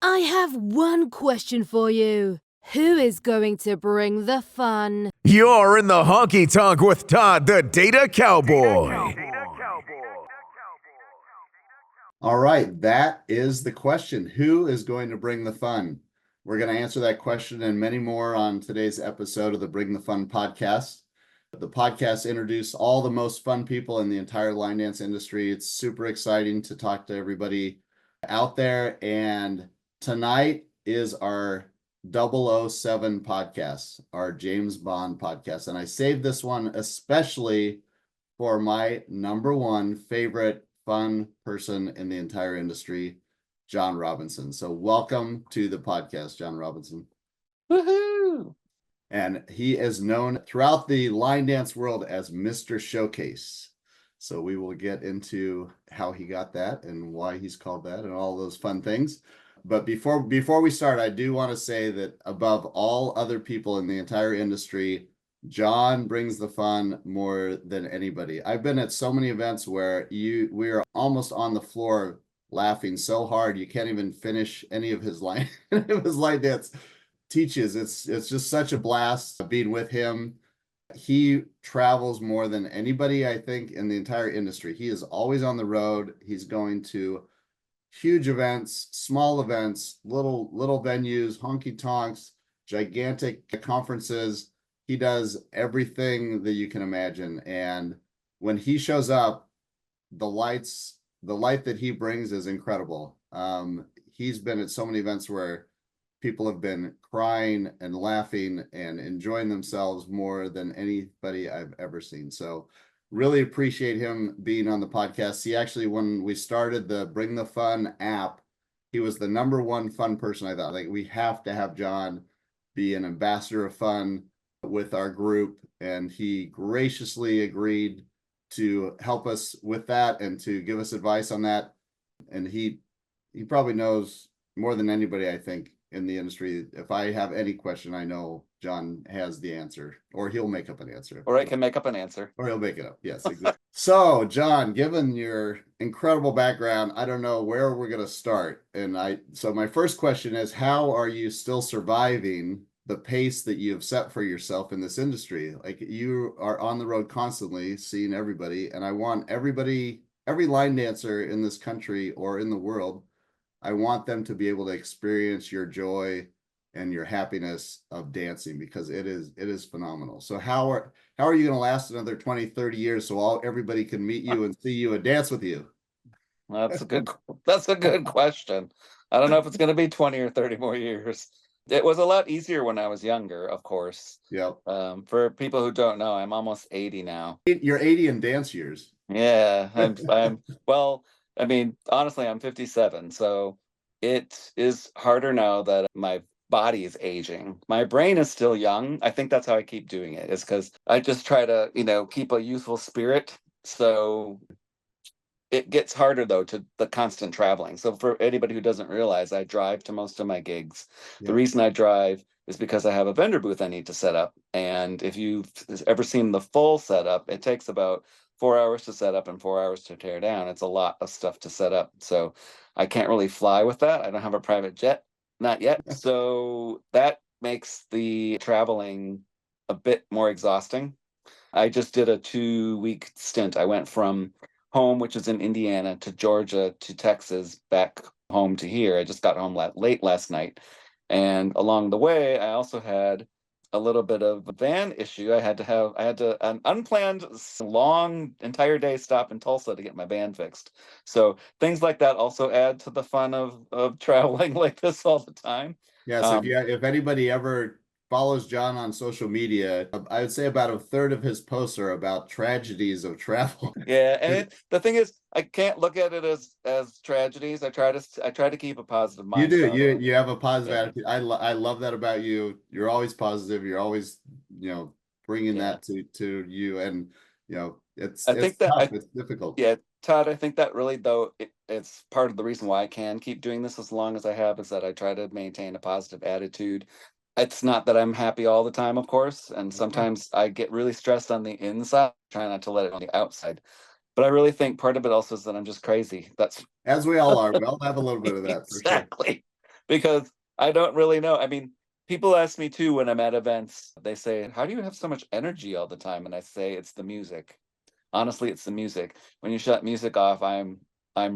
I have one question for you. Who is going to bring the fun? You're in the honky tonk with Todd, the Data Cowboy. All right, that is the question. Who is going to bring the fun? We're going to answer that question and many more on today's episode of the Bring the Fun podcast. The podcast introduced all the most fun people in the entire line dance industry. It's super exciting to talk to everybody out there. And tonight is our 007 podcast, our James Bond podcast. And I saved this one especially for my number one favorite fun person in the entire industry, John Robinson. So welcome to the podcast, John Robinson. Woohoo! And he is known throughout the line dance world as Mr. Showcase. So we will get into how he got that and why he's called that and all those fun things. But before we start, I do want to say that above all other people in the entire industry, John brings the fun more than anybody. I've been at so many events where we are almost on the floor laughing so hard you can't even finish any of his line dance teaches. It's just such a blast being with him. He travels more than anybody, I think, in the entire industry. He is always on the road. He's going to huge events, small events, little venues, honky tonks, gigantic conferences. He does everything that you can imagine. And when he shows up, the light that he brings is incredible. He's been at so many events where people have been crying and laughing and enjoying themselves more than anybody I've ever seen. So really appreciate him being on the podcast. He actually, when we started the Bring the Fun app, he was the number one fun person. I thought, like, we have to have John be an ambassador of fun with our group. And he graciously agreed to help us with that and to give us advice on that. And he probably knows more than anybody, I think, in the industry. If I have any question, I know John has the answer, or he'll make up an answer. Or I can make up an answer. Or he'll make it up. Yes, exactly. So, John, given your incredible background, I don't know where we're going to start. So my first question is, how are you still surviving the pace that you have set for yourself in this industry? Like, you are on the road constantly seeing everybody, and I want every line dancer in this country or in the world, I want them to be able to experience your joy and your happiness of dancing, because it is phenomenal. So how are you going to last another 20, 30 years so everybody can meet you and see you and dance with you? That's a good question. I don't know if it's going to be 20 or 30 more years. It was a lot easier when I was younger, of course. Yeah. For people who don't know, I'm almost 80 now. You're 80 in dance years. Yeah, I'm well, I mean, honestly, I'm 57, so it is harder now that my body is aging. My brain is still young. I think that's how I keep doing it, is because I just try to, keep a youthful spirit. So it gets harder, though, to the constant traveling. So for anybody who doesn't realize, I drive to most of my gigs. Yeah. The reason I drive is because I have a vendor booth I need to set up. And if you've ever seen the full setup, it takes about 4 hours to set up and 4 hours to tear down. It's a lot of stuff to set up. So I can't really fly with that. I don't have a private jet, not yet. So that makes the traveling a bit more exhausting. I just did a 2-week stint. I went from home, which is in Indiana, to Georgia, to Texas, back home to here. I just got home late last night. And along the way, I also had a little bit of a van issue. I had to an unplanned long entire day stop in Tulsa to get my van fixed. So things like that also add to the fun of traveling like this all the time. Yeah. So if anybody ever follows John on social media, I would say about a third of his posts are about tragedies of travel. Yeah, and the thing is, I can't look at it as tragedies. I try to keep a positive mindset. You do. You have a positive attitude. I love that about you. You're always positive. You're always, bringing that to you, and it's tough. It's difficult. Yeah, Todd, I think that really, though, it's part of the reason why I can keep doing this as long as I have, is that I try to maintain a positive attitude. It's not that I'm happy all the time, of course, and sometimes I get really stressed on the inside, trying not to let it on the outside. But I really think part of it also is that I'm just crazy. That's as we all are. We all have a little bit of that. Exactly. because I don't really know. I mean, people ask me too when I'm at events, they say, "How do you have so much energy all the time?" And I say, "It's the music." Honestly, it's the music. When you shut music off, I'm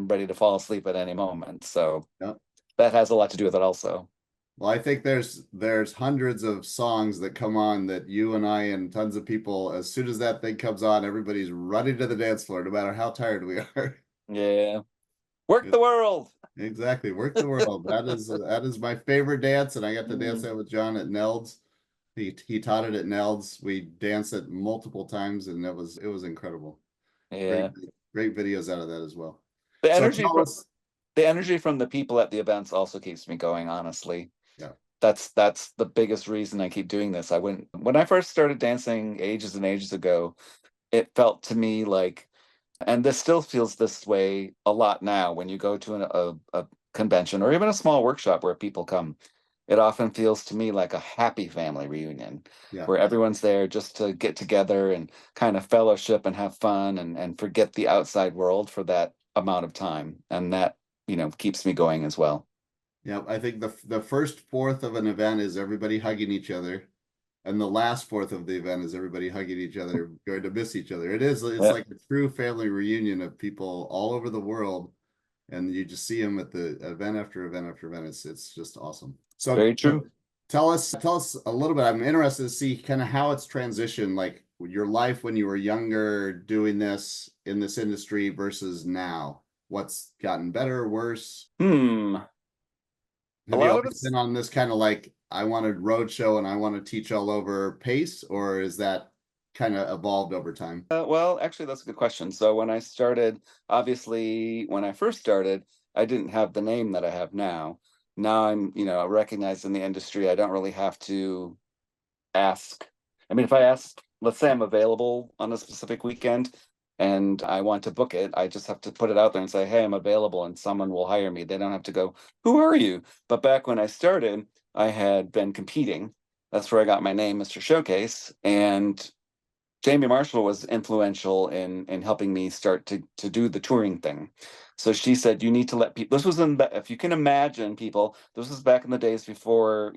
ready to fall asleep at any moment. So Yep. that has a lot to do with it also. Well, I think there's hundreds of songs that come on that you and I and tons of people, as soon as that thing comes on, everybody's running to the dance floor, no matter how tired we are. Yeah. Work the world. Exactly. Work the world. That is my favorite dance, and I got to dance Mm, that with John at Neld's. He taught it at Neld's. We danced it multiple times, and it was incredible. Great yeah. great videos out of that as well. The So energy tell from us, the energy from the people at the events also keeps me going, honestly. yeah, That's the biggest reason I keep doing this. I went when I first started dancing ages and ages ago, it felt to me like, and this still feels this way a lot now when you go to a convention or even a small workshop where people come, it often feels to me like a happy family reunion yeah. where everyone's there just to get together and kind of fellowship and have fun and forget the outside world for that amount of time. And that, keeps me going as well. Yeah, I think the first fourth of an event is everybody hugging each other, and the last fourth of the event is everybody hugging each other, going to miss each other. It's Yeah, like a true family reunion of people all over the world, and you just see them at the event after event after event. It's just awesome. So very true. tell us a little bit. I'm interested to see kind of how it's transitioned, like your life when you were younger, doing this in this industry versus now. What's gotten better, worse? Hmm. A Have you lot of always it's been on this kind of like, I want to roadshow and I want to teach all over pace, or is that kind of evolved over time? well, actually, that's a good question. So when I started, obviously, when I first started, I didn't have the name that I have now. Now I'm, recognized in the industry. I don't really have to ask. I mean, if I ask, let's say I'm available on a specific weekend and I want to book it, I just have to put it out there and say, "Hey, I'm available," and someone will hire me. They don't have to go, "Who are you?" But back when I started, I had been competing. That's where I got my name, Mr. Showcase, and Jamie Marshall was influential in helping me start to do the touring thing. So she said, "You need to let people." This was if you can imagine, people. This was back in the days before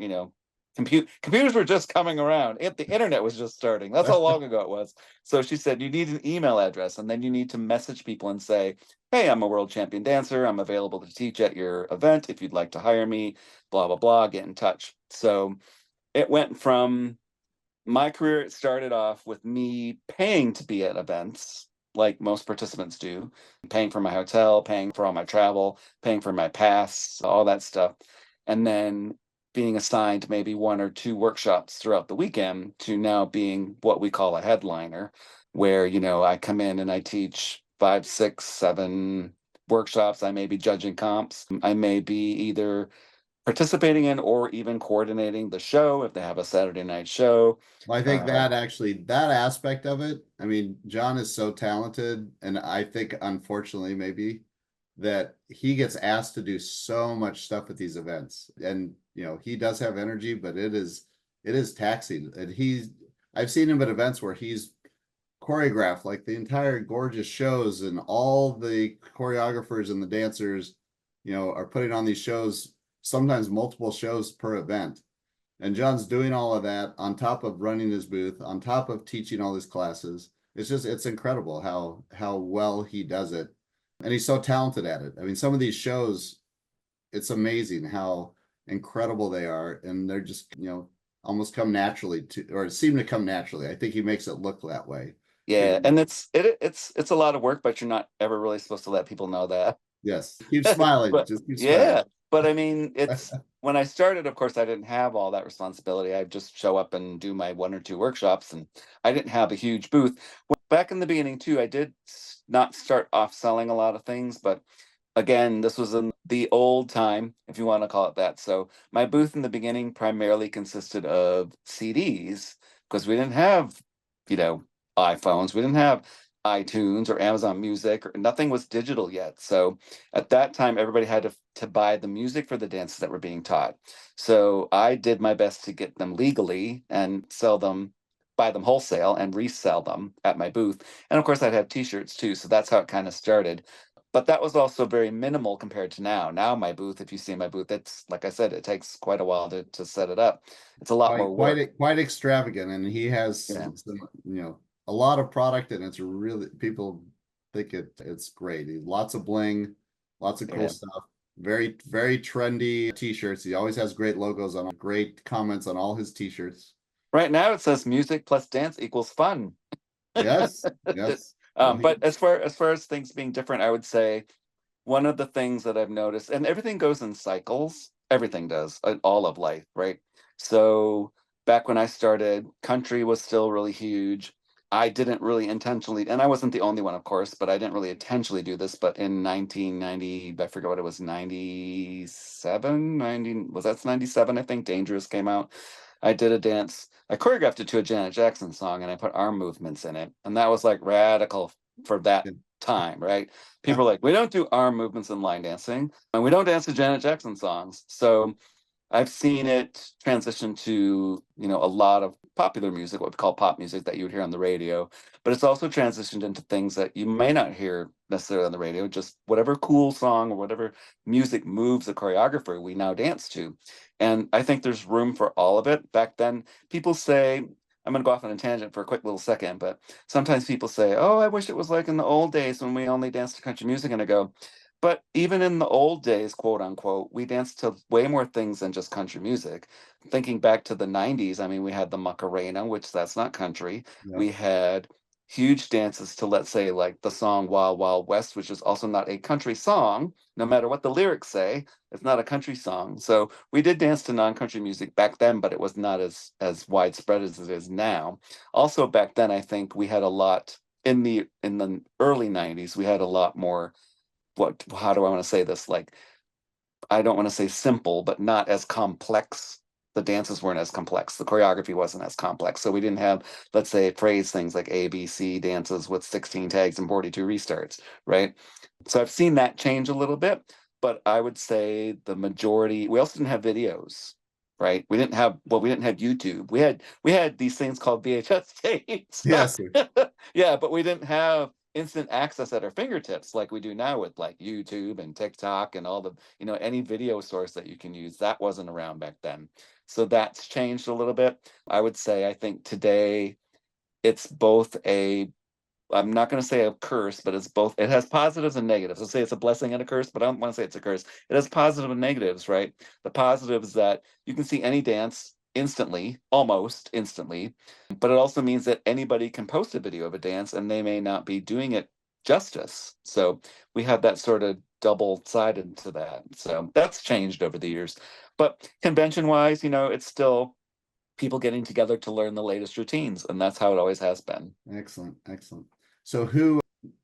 computers were just coming around. The internet was just starting. That's how long ago it was. So she said, "You need an email address, and then you need to message people and say, 'Hey, I'm a world champion dancer. I'm available to teach at your event. If you'd like to hire me, blah blah blah. Get in touch.'" So it went from my career, it started off with me paying to be at events like most participants do, paying for my hotel, paying for all my travel, paying for my pass, all that stuff. And then being assigned maybe one or two workshops throughout the weekend to now being what we call a headliner, where, I come in and I teach 5, 6, 7 workshops. I may be judging comps. I may be either participating in or even coordinating the show if they have a Saturday night show. Well, I think Uh, that actually, that aspect of it, I mean, John is so talented, and I think unfortunately maybe that he gets asked to do so much stuff at these events. And he does have energy, but it is taxing. And I've seen him at events where he's choreographed like the entire gorgeous shows, and all the choreographers and the dancers, are putting on these shows, sometimes multiple shows per event. And John's doing all of that on top of running his booth, on top of teaching all these classes. It's incredible how well he does it. And he's so talented at it. I mean, some of these shows, it's amazing how incredible they are. And they're just, almost come naturally to, or seem to come naturally. I think he makes it look that way. yeah, and it's a lot of work, but you're not ever really supposed to let people know that. Yes. Keep smiling. But Just keep smiling. yeah, but I mean, it's when I started, of course, I didn't have all that responsibility. I just show up and do my one or two workshops, and I didn't have a huge booth. Back in the beginning too, I did not start off selling a lot of things, but again, this was in the old time, if you want to call it that. So my booth in the beginning primarily consisted of CDs because we didn't have, you know, iPhones, we didn't have iTunes or Amazon Music, or nothing was digital yet. So at that time, everybody had to buy the music for the dances that were being taught. So I did my best to get them legally and sell them, buy them wholesale and resell them at my booth. And of course, I'd have T-shirts too. So that's how it kind of started. But that was also very minimal compared to now. Now my booth, if you see my booth, it's like I said, it takes quite a while to set it up. It's a lot more work. Quite extravagant, and he has Yeah. some, a lot of product, and it's really, people think it's great. Lots of bling, lots of cool Yeah. stuff. Very, very trendy t-shirts. He always has great logos on, great comments on all his t-shirts. Right now it says music plus dance equals fun. Yes, yes. Well, But as far as things being different, I would say one of the things that I've noticed, and everything goes in cycles, everything does, all of life, right? So back when I started, country was still really huge. I didn't really intentionally, and I wasn't the only one, of course, but I didn't really intentionally do this. But in 1990, I forget what it was, 97, 90, was that 97? I think Dangerous came out. I did a dance. I choreographed it to a Janet Jackson song, and I put arm movements in it, and that was like radical for that time, right? People are like, we don't do arm movements in line dancing, and we don't dance to Janet Jackson songs. So I've seen it transition to, a lot of popular music, what we call pop music that you would hear on the radio, but it's also transitioned into things that you may not hear necessarily on the radio, just whatever cool song or whatever music moves a choreographer, we now dance to. And I think there's room for all of it. Back then, people say, I'm going to go off on a tangent for a quick little second, but sometimes people say, oh, I wish it was like in the old days when we only danced to country music. And I go, but even in the old days, quote unquote, we danced to way more things than just country music. Thinking back to the 90s, I mean, we had the Macarena, which that's not country. yeah. We had huge dances to, let's say, like the song Wild Wild West, which is also not a country song, no matter what the lyrics say. It's not a country song. So we did dance to non-country music back then, but it was not as widespread as it is now. Also back then, I think we had a lot in the early 90s, we had a lot more, how do I want to say this? Like, I don't want to say simple, but not as complex. The dances weren't as complex. The choreography wasn't as complex. So we didn't have, let's say, phrase things like ABC dances with 16 tags and 42 restarts, right? So I've seen that change a little bit, but I would say the majority, we also didn't have videos, right? We didn't have YouTube. We had these things called VHS tapes. Yes. Yeah, but we didn't have instant access at our fingertips like we do now with like YouTube and TikTok and all the, any video source that you can use. That wasn't around back then. So that's changed a little bit. I would say I think today it's both I'm not going to say a curse, but it's both. It has positives and negatives. I'll say it's a blessing and a curse, but I don't want to say it's a curse. It has positive and negatives, right? The positive is that you can see any dance instantly, almost instantly, but it also means that anybody can post a video of a dance and they may not be doing it justice. So we have that sort of double-sided to that. So that's changed over the years. But convention-wise, it's still people getting together to learn the latest routines, and that's how it always has been. Excellent. So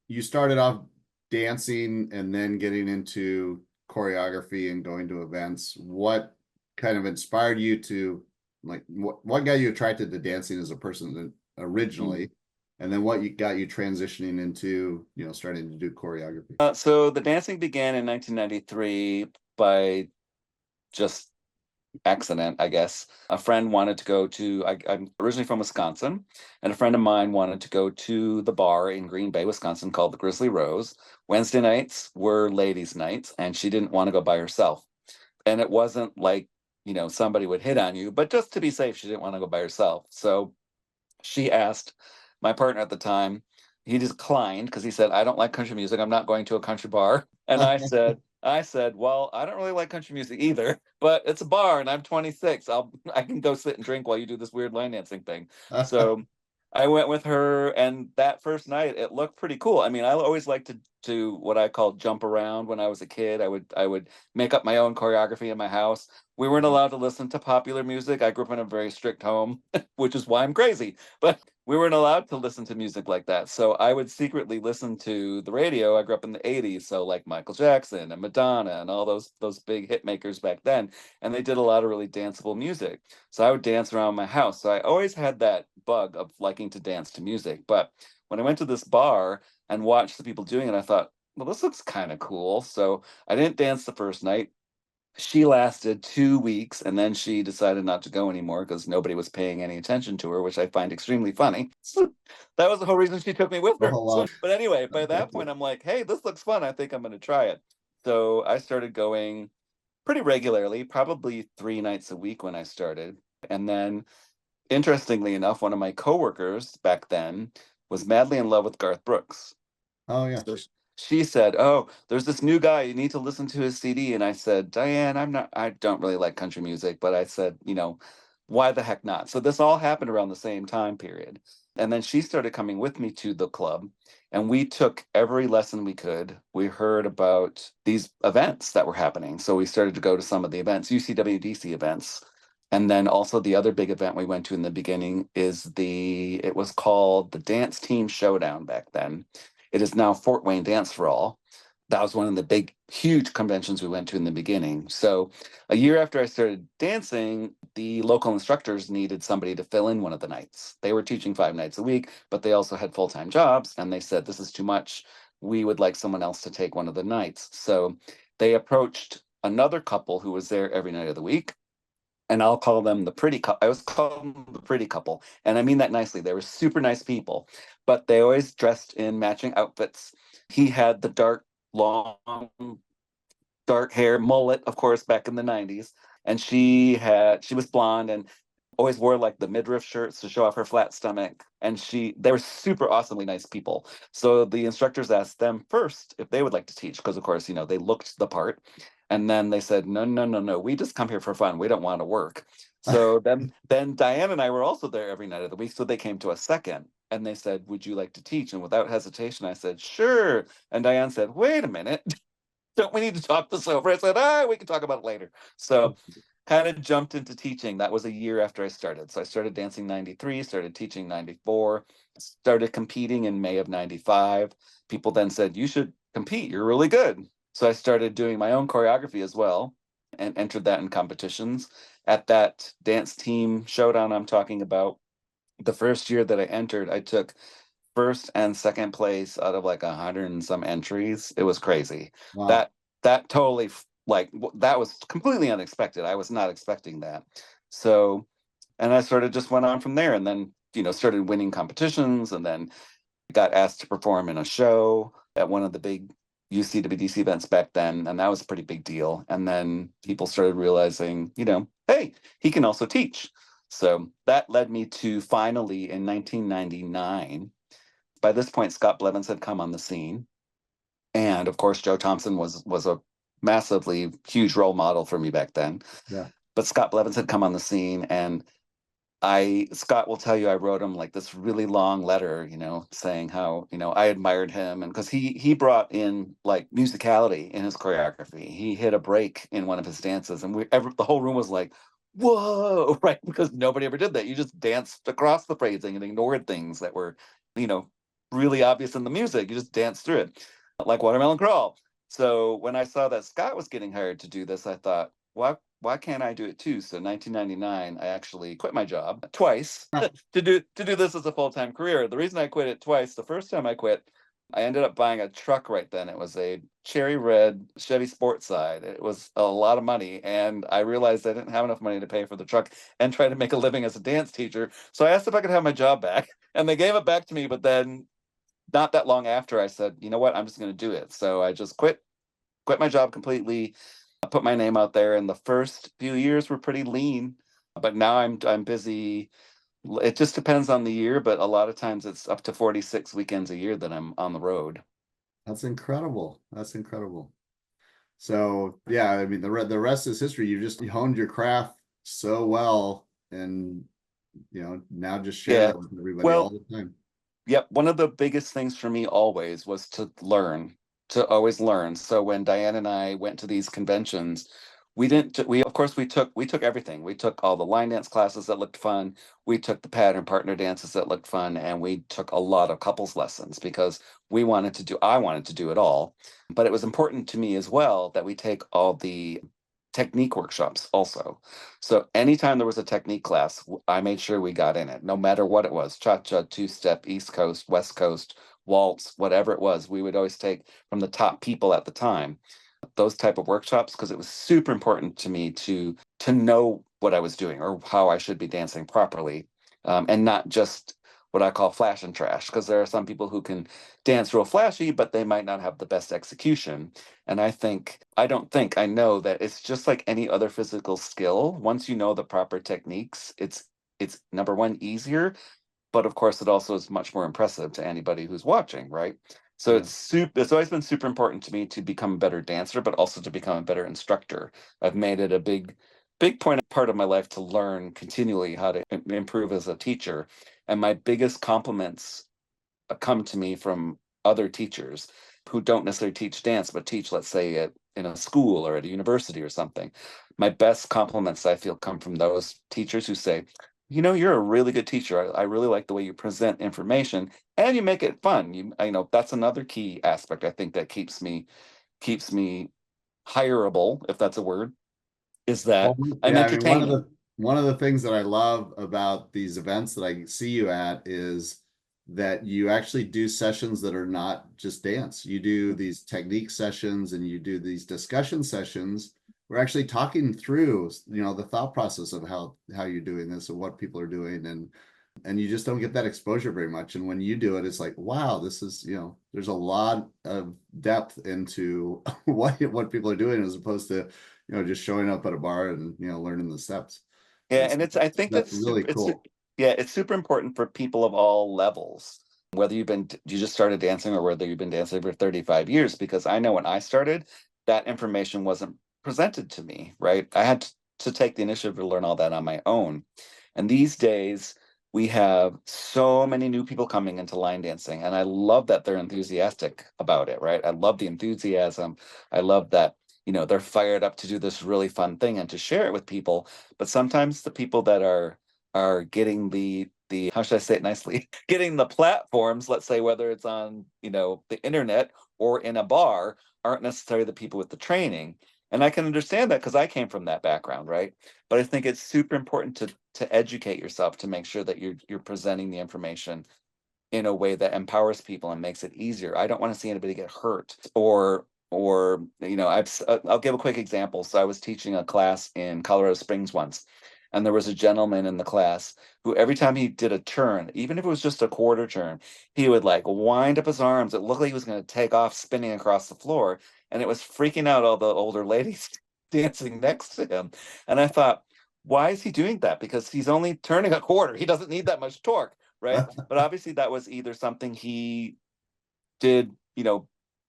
you started off dancing and then getting into choreography and going to events. What kind of inspired you to, like, what got you attracted to dancing as a person originally? And then what got you transitioning into, starting to do choreography? So the dancing began in 1993 by just accident, I guess. A friend wanted to go to, I'm originally from Wisconsin, and a friend of mine wanted to go to the bar in Green Bay, Wisconsin called the Grizzly Rose. Wednesday nights were ladies' nights, and she didn't want to go by herself. And it wasn't like, somebody would hit on you, but just to be safe, she didn't want to go by herself. So she asked my partner at the time, he declined because he said, I don't like country music. I'm not going to a country bar. And I said, well, I don't really like country music either, but it's a bar and I'm 26. I can go sit and drink while you do this weird line dancing thing. So I went with her, and that first night it looked pretty cool. I mean, I always liked to what I called jump around when I was a kid. I would make up my own choreography in my house. We weren't allowed to listen to popular music. I grew up in a very strict home, which is why I'm crazy. But we weren't allowed to listen to music like that. So I would secretly listen to the radio. I grew up in the 80s, so like Michael Jackson and Madonna and all those big hit makers back then. And they did a lot of really danceable music. So I would dance around my house. So I always had that bug of liking to dance to music. But when I went to this bar and watched the people doing it, I thought, well, this looks kind of cool. So I didn't dance the first night. She lasted 2 weeks, and then she decided not to go anymore because nobody was paying any attention to her, which I find extremely funny. That was the whole reason she took me with her. Oh, wow. But anyway, by that point, I'm like, hey, this looks fun. I think I'm going to try it. So I started going pretty regularly, probably 3 nights a week when I started. And then, interestingly enough, one of my coworkers back then was madly in love with Garth Brooks. Oh, yeah. So she said, "Oh, there's this new guy. You need to listen to his CD." And I said, "Diane, I don't really like country music," but I said, why the heck not? So this all happened around the same time period. And then she started coming with me to the club, and we took every lesson we could. We heard about these events that were happening. So we started to go to some of the events, UCWDC events. And then also the other big event we went to in the beginning it was called the Dance Team Showdown back then. It is now Fort Wayne Dance for All. That was one of the big, huge conventions we went to in the beginning. So a year after I started dancing, the local instructors needed somebody to fill in one of the nights. They were teaching 5 nights a week, but they also had full-time jobs. And they said, this is too much. We would like someone else to take one of the nights. So they approached another couple who was there every night of the week. And I'll call them the pretty couple. I was calling them the pretty couple. And I mean that nicely. They were super nice people, but they always dressed in matching outfits. He had the long, dark hair, mullet, of course, back in the 90s. And she was blonde and always wore like the midriff shirts to show off her flat stomach. And they were super awesomely nice people. So the instructors asked them first if they would like to teach, because of course, they looked the part. And then they said, no, no, no, no, we just come here for fun. We don't want to work. So then Diane and I were also there every night of the week. So they came to us second and they said, would you like to teach? And without hesitation, I said, sure. And Diane said, wait a minute. Don't we need to talk this over? I said, we can talk about it later. So kind of jumped into teaching. That was a year after I started. So I started dancing 93, started teaching 94, started competing in May of 95. People then said, you should compete. You're really good. So I started doing my own choreography as well and entered that in competitions. At that Dance Team Showdown I'm talking about, the first year that I entered, I took first and second place out of like 100 and some entries. It was crazy. Wow. That totally that was completely unexpected. I was not expecting that. So, and I sort of just went on from there, and then started winning competitions, and then got asked to perform in a show at one of the big UCWDC events back then, and that was a pretty big deal. And then people started realizing, hey, he can also teach. So that led me to finally in 1999. By this point, Scott Blevins had come on the scene. And of course, Joe Thompson was a massively huge role model for me back then. Yeah. But Scott Blevins had come on the scene, and Scott will tell you, I wrote him like this really long letter, saying how, I admired him. And because he brought in like musicality in his choreography. He hit a break in one of his dances, and the whole room was like, whoa, right? Because nobody ever did that. You just danced across the phrasing and ignored things that were, really obvious in the music. You just danced through it, like Watermelon Crawl. So when I saw that Scott was getting hired to do this, I thought, why can't I do it too? So 1999, I actually quit my job twice to do this as a full-time career. The reason I quit it twice, the first time I quit, I ended up buying a truck right then. It was a cherry red Chevy Sportside. It was a lot of money, and I realized I didn't have enough money to pay for the truck and try to make a living as a dance teacher. So I asked if I could have my job back, and they gave it back to me. But then, not that long after, I said, you know what, I'm just going to do it. So I just quit my job completely. I put my name out there, and the first few years were pretty lean. But now I'm busy. It just depends on the year, but a lot of times it's up to 46 weekends a year that I'm on the road. That's incredible. That's incredible. So yeah, I mean the rest is history. You honed your craft so well, and now just share that with everybody all the time. Yep. One of the biggest things for me always was to always learn. So when Diane and I went to these conventions, we took everything. We took all the line dance classes that looked fun. We took the pattern partner dances that looked fun. And we took a lot of couples lessons because I wanted to do it all. But it was important to me as well that we take all the technique workshops also. So anytime there was a technique class, I made sure we got in it, no matter what it was, cha-cha, two-step, East Coast, West Coast, waltz, whatever it was. We would always take from the top people at the time. those type of workshops because it was super important to me to know what I was doing or how I should be dancing properly, and not just what I call flash and trash. Because there are some people who can dance real flashy, but they might not have the best execution. And I know that it's just like any other physical skill. Once you know the proper techniques, it's number one easier, but of course it also is much more impressive to anybody who's watching, right? So Yeah. it's always been super important to me to become a better dancer, but also to become a better instructor. I've made it a big part of my life to learn continually how to improve as a teacher. And my biggest compliments come to me from other teachers who don't necessarily teach dance, but teach, let's say, in a school or at a university or something. My best compliments, I feel, come from those teachers who say, you're a really good teacher. I really like the way you present information and you make it fun. That's another key aspect I think that keeps me hireable, if that's a word, is Well, that I'm yeah, I mean, entertaining. one of the things that I love about these events that I see you at is that you actually do sessions that are not just dance. You do these technique sessions and you do these discussion sessions. We're actually talking through, the thought process of how you're doing this and what people are doing, and you just don't get that exposure very much. And when you do it, it's like, wow, this is, there's a lot of depth into what people are doing as opposed to, just showing up at a bar and, learning the steps. Yeah, It's and I think that's that's really super. cool. Yeah, it's super important for people of all levels, whether you just started dancing or whether you've been dancing for 35 years. Because I know when I started, that information wasn't presented to me, right? I had to take the initiative to learn all that on my own. And these days, we have so many new people coming into line dancing, and I love that they're enthusiastic about it, right? I love the enthusiasm. I love that, they're fired up to do this really fun thing and to share it with people. But sometimes the people that are getting the how should I say it nicely, getting the platforms, let's say whether it's on, the internet or in a bar, aren't necessarily the people with the training. And I can understand that because I came from that background, right? But I think it's super important to educate yourself to make sure that you're presenting the information in a way that empowers people and makes it easier. I don't want to see anybody get hurt or I'll give a quick example. So I was teaching a class in Colorado Springs once, and there was a gentleman in the class who every time he did a turn, even if it was just a quarter turn, he would like wind up his arms. It looked like he was going to take off spinning across the floor, and it was freaking out all the older ladies dancing next to him. And I thought, why is he doing that? Because he's only turning a quarter. He doesn't need that much torque, right? But obviously that was either something he did,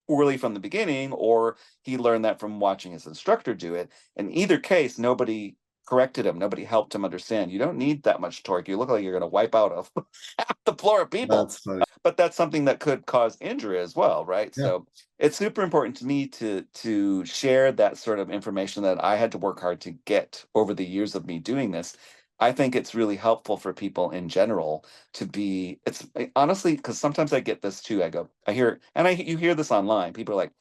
poorly from the beginning, or he learned that from watching his instructor do it. In either case, nobody corrected him. Nobody helped him understand. You don't need that much torque. You look like you're going to wipe out half the floor of people. That's funny. But that's something that could cause injury as well, right? Yeah. So it's super important to me to share that sort of information that I had to work hard to get over the years of me doing this. I think it's really helpful for people in general to be. It's honestly because sometimes I get this too. You hear this online. People are like,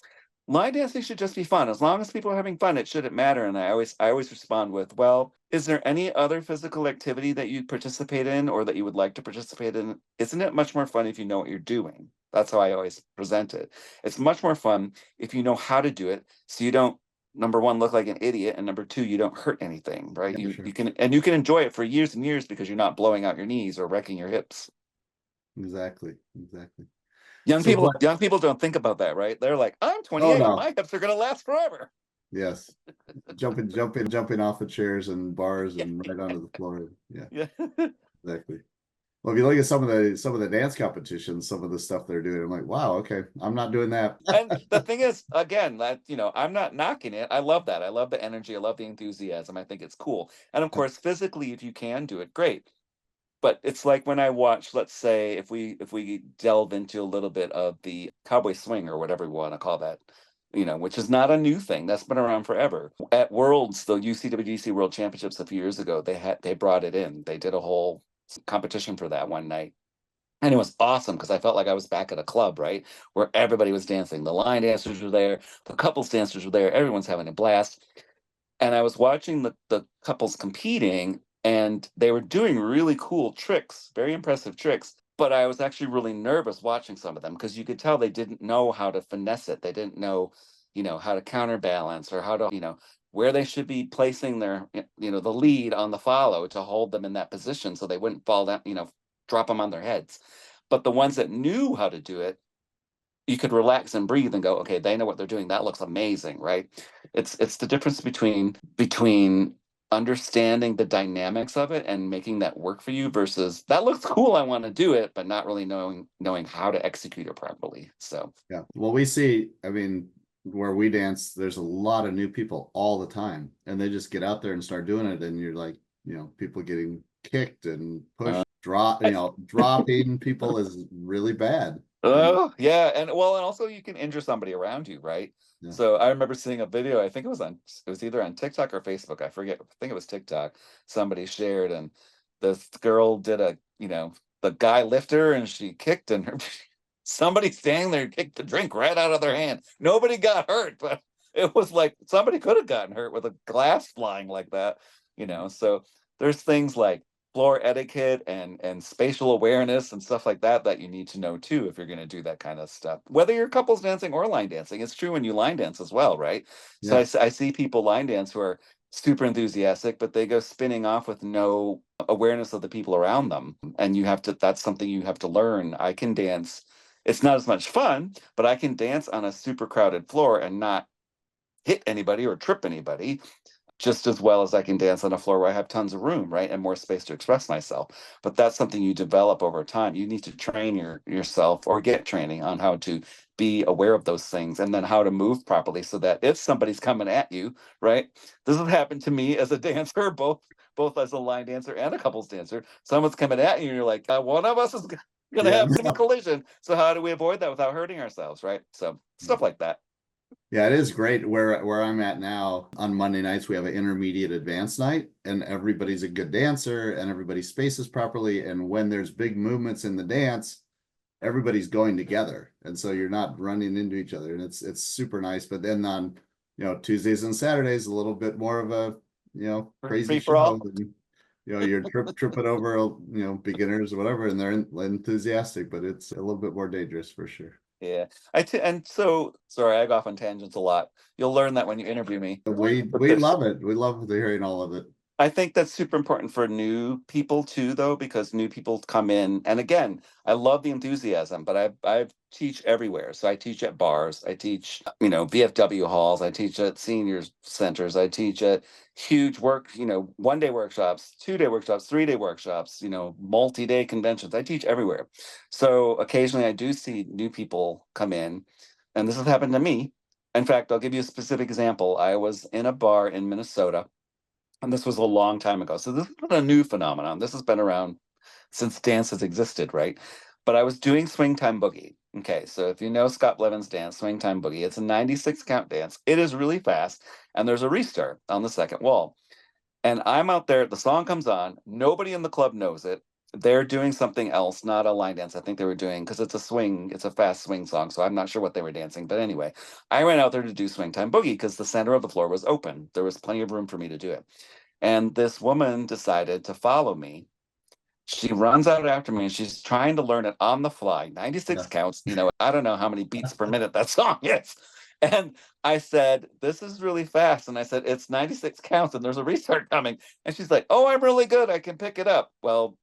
line dancing should just be fun. As long as people are having fun, it shouldn't matter. And I always respond with, well, is there any other physical activity that you participate in or that you would like to participate in? Isn't it much more fun if you know what you're doing? That's how I always present it. It's much more fun if you know how to do it, so you don't, number one, look like an idiot, and number two, you don't hurt anything, right? Yeah, You sure. you can and you can enjoy it for years and years because you're not blowing out your knees or wrecking your hips. Exactly. Exactly. Young So people, what? young people don't think about that, right? They're like, I'm Oh 28, no. my hips are gonna last forever. Yes. Jumping off the chairs and bars and right onto the floor. Yeah, Yeah. exactly. Well, if you look at some of the dance competitions, some of the stuff they're doing, I'm like, wow, okay, I'm not doing that. And the thing is, again, that I'm not knocking it. I love that. I love the energy. I love the enthusiasm. I think it's cool. And of course, physically, if you can do it, great. But it's like when I watch, let's say, if we delve into a little bit of the cowboy swing or whatever we want to call that, which is not a new thing. That's been around forever. At Worlds, the UCWGC World Championships a few years ago, they brought it in. They did a whole competition for that one night. And it was awesome because I felt like I was back at a club, right? Where everybody was dancing. The line dancers were there, the couples dancers were there, everyone's having a blast. And I was watching the couples competing, and they were doing really cool tricks, very impressive tricks. But I was actually really nervous watching some of them because you could tell they didn't know how to finesse it. They didn't know how to counterbalance, or how to, where they should be placing their, the lead on the follow to hold them in that position so they wouldn't fall down, drop them on their heads. But the ones that knew how to do it, you could relax and breathe and go, okay, they know what they're doing. That looks amazing, right? It's the difference between understanding the dynamics of it and making that work for you versus that looks cool, I want to do it, but not really knowing how to execute it properly. So yeah, well, we see, I mean, where we dance, there's a lot of new people all the time, and they just get out there and start doing it, and you're like, people getting kicked and pushed, dropping people is really bad. Oh, yeah. And well, and also you can injure somebody around you, right? Yeah. So I remember seeing a video, I think it was either on TikTok or Facebook. I forget. I think it was TikTok. Somebody shared, and this girl did the guy lifted her and she kicked, and somebody standing there kicked the drink right out of their hand. Nobody got hurt, but it was like somebody could have gotten hurt with a glass flying like that. So there's things like floor etiquette and spatial awareness and stuff like that you need to know too if you're going to do that kind of stuff, whether you're couples dancing or line dancing. It's true when you line dance as well, right? Yeah. So I see people line dance who are super enthusiastic, but they go spinning off with no awareness of the people around them, and that's something you have to learn. I can dance, it's not as much fun, but I can dance on a super crowded floor and not hit anybody or trip anybody just as well as I can dance on a floor where I have tons of room, right, and more space to express myself. But that's something you develop over time. You need to train yourself or get training on how to be aware of those things, and then how to move properly so that if somebody's coming at you, right, this has happened to me as a dancer, both as a line dancer and a couples dancer. Someone's coming at you and you're like, one of us is going to Yeah, have some collision. So how do we avoid that without hurting ourselves, right? So stuff like that. Yeah, it is great where I'm at now. On Monday nights, we have an intermediate advanced night, and everybody's a good dancer and everybody spaces properly. And when there's big movements in the dance, everybody's going together. And so you're not running into each other, and it's super nice. But then on, Tuesdays and Saturdays, a little bit more of a, crazy Free for all. show. And, you're tripping over, beginners or whatever, and they're enthusiastic, but it's a little bit more dangerous for sure. Yeah. And so sorry, I go off on tangents a lot. You'll learn that when you interview me. We love it. We love hearing all of it. I think that's super important for new people too, though, because new people come in. And again, I love the enthusiasm, but I teach everywhere. So I teach at bars, I teach, VFW halls, I teach at seniors centers, I teach at huge 1-day workshops, 2-day workshops, 3-day workshops, multi-day conventions. I teach everywhere. So occasionally I do see new people come in, and this has happened to me. In fact, I'll give you a specific example. I was in a bar in Minnesota, and this was a long time ago. So this isn't a new phenomenon. This has been around since dance has existed, right? But I was doing swing time boogie. Okay, so if you know Scott Levin's dance, swing time boogie, it's a 96 count dance. It is really fast, and there's a restart on the second wall. And I'm out there, the song comes on, nobody in the club knows it. They're doing something else, not a line dance. I think they were doing, because it's a fast swing song, so I'm not sure what they were dancing. But anyway, I went out there to do swing time boogie because the center of the floor was open. There was plenty of room for me to do it. And this woman decided to follow me. She runs out after me and she's trying to learn it on the fly. 96 counts, I don't know how many beats per minute that song is. And I said, this is really fast. And I said, it's 96 counts and there's a restart coming. And she's like, oh, I'm really good. I can pick it up. Well,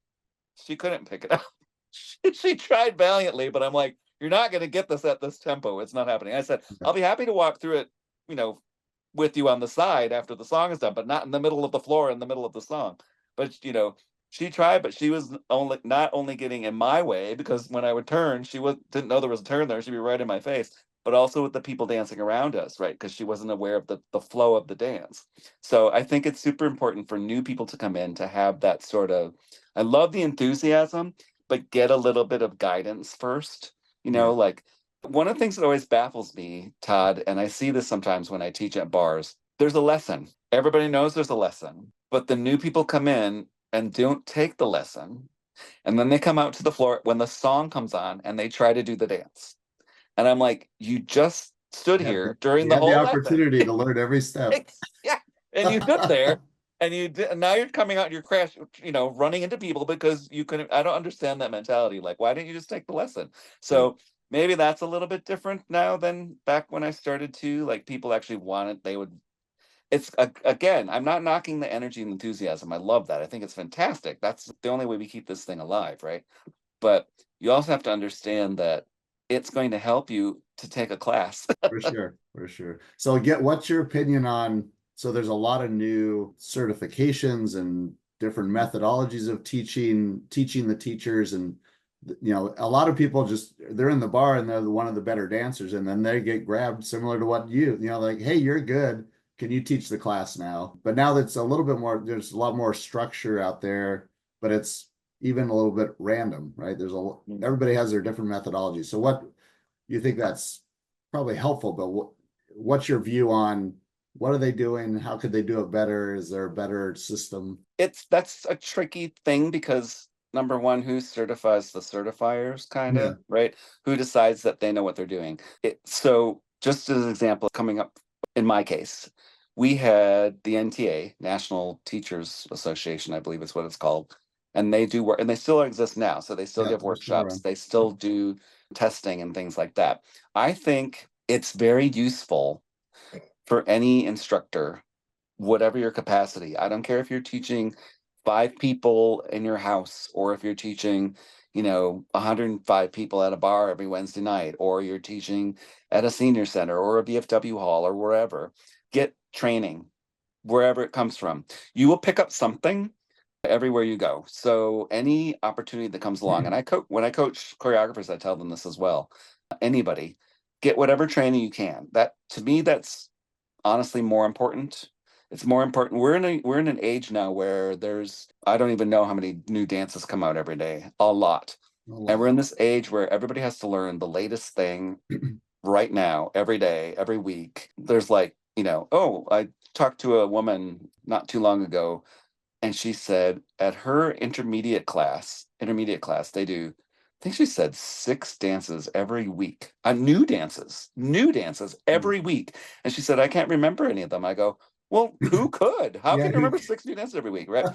she couldn't pick it up. She tried valiantly, but I'm like, you're not going to get this at this tempo. It's not happening. I said, I'll be happy to walk through it, with you on the side after the song is done, but not in the middle of the floor in the middle of the song. But she tried, but she was not only getting in my way, because when I would turn, didn't know there was a turn there. She'd be right in my face, but also with the people dancing around us, right? Because she wasn't aware of the flow of the dance. So I think it's super important for new people to come in to have that sort of, I love the enthusiasm, but get a little bit of guidance first, like one of the things that always baffles me, Todd, and I see this sometimes when I teach at bars, there's a lesson. Everybody knows there's a lesson, but the new people come in and don't take the lesson. And then they come out to the floor when the song comes on and they try to do the dance. And I'm like, you just stood here during the whole opportunity to learn every step. Yeah. And you stood there and now you're coming out, you're running into people because you couldn't. I don't understand that mentality. Like, why didn't you just take the lesson? So maybe that's a little bit different now than back when I started to. Like people actually wanted, they would. Again, I'm not knocking the energy and enthusiasm. I love that. I think it's fantastic. That's the only way we keep this thing alive, right? But you also have to understand that it's going to help you to take a class. For sure, for sure. So what's your opinion on, so there's a lot of new certifications and different methodologies of teaching the teachers, and a lot of people just, they're in the bar and they're one of the better dancers, and then they get grabbed similar to what like, hey, you're good. Can you teach the class now? But now that's a little bit more, there's a lot more structure out there, but it's even a little bit random, right? Everybody has their different methodologies. So what you think that's probably helpful, but what's your view on what are they doing? How could they do it better? Is there a better system? That's a tricky thing because number one, who certifies the certifiers, kind Yeah. of, right? Who decides that they know what they're doing? So just as an example, coming up in my case, we had the NTA, National Teachers Association, I believe is what it's called. And they do work, and they still exist now. So they still Yeah, give they're still workshops, around. they still do testing and things like that. I think it's very useful for any instructor, whatever your capacity. I don't care if you're teaching 5 people in your house, or if you're teaching, 105 people at a bar every Wednesday night, or you're teaching at a senior center or a VFW hall or wherever. Get training wherever it comes from. You will pick up something everywhere you go. So any opportunity that comes along, and when I coach choreographers, I tell them this as well. Anybody, get whatever training you can. That, to me, that's honestly more important. It's more important. We're in an age now where I don't even know how many new dances come out every day. A lot. A And we're lot. in this age where everybody has to learn the latest thing right now, every day, every week. There's like, oh, I talked to a woman not too long ago, and she said at her intermediate class, they do, I think she said 6 dances every week. New dances Mm. every week. And she said, I can't remember any of them. I go, well, who could? How Yeah. can you remember 6 new dances every week, right?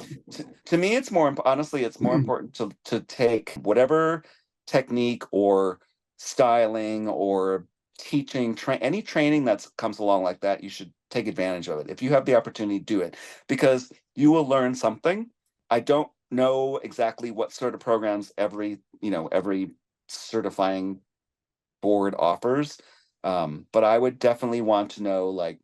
To me, it's more, honestly, it's more important to take whatever technique or styling or teaching, any training that comes along like that. You should take advantage of it. If you have the opportunity, do it, because you will learn something. I don't know exactly what sort of programs every certifying board offers, but I would definitely want to know, like,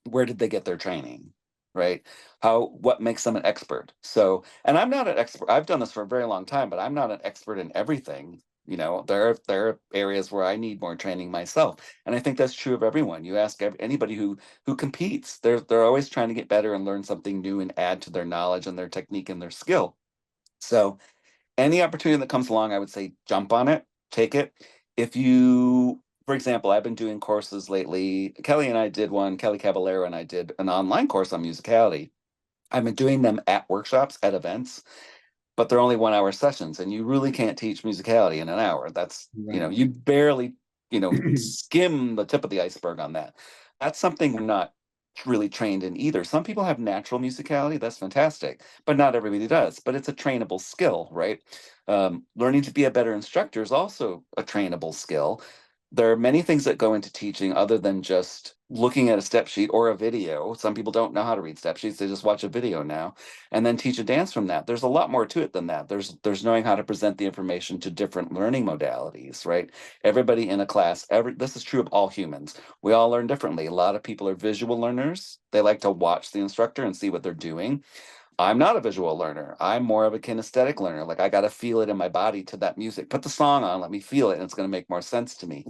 where did they get their training, right? What makes them an expert? So, and I'm not an expert. I've done this for a very long time, but I'm not an expert in everything. There are areas where I need more training myself, and I think that's true of everyone. You ask anybody who competes, they're always trying to get better and learn something new and add to their knowledge and their technique and their skill. So any opportunity that comes along, I would say jump on it, take it. If you, for example, I've been doing courses lately. Kelly Caballero and I did an online course on musicality. I've been doing them at workshops, at events, but they're only 1 hour sessions, and you really can't teach musicality in an hour. That's, Right. you barely, skim the tip of the iceberg on that. That's something we're not really trained in either. Some people have natural musicality, that's fantastic, but not everybody does. But it's a trainable skill, right? Learning to be a better instructor is also a trainable skill. There are many things that go into teaching other than just looking at a step sheet or a video. Some people don't know how to read step sheets, they just watch a video now and then teach a dance from that. There's a lot more to it than that. There's knowing how to present the information to different learning modalities, right? Everybody in a class, this is true of all humans. We all learn differently. A lot of people are visual learners. They like to watch the instructor and see what they're doing. I'm not a visual learner. I'm more of a kinesthetic learner. Like, I got to feel it in my body to that music. Put the song on, let me feel it, and it's going to make more sense to me.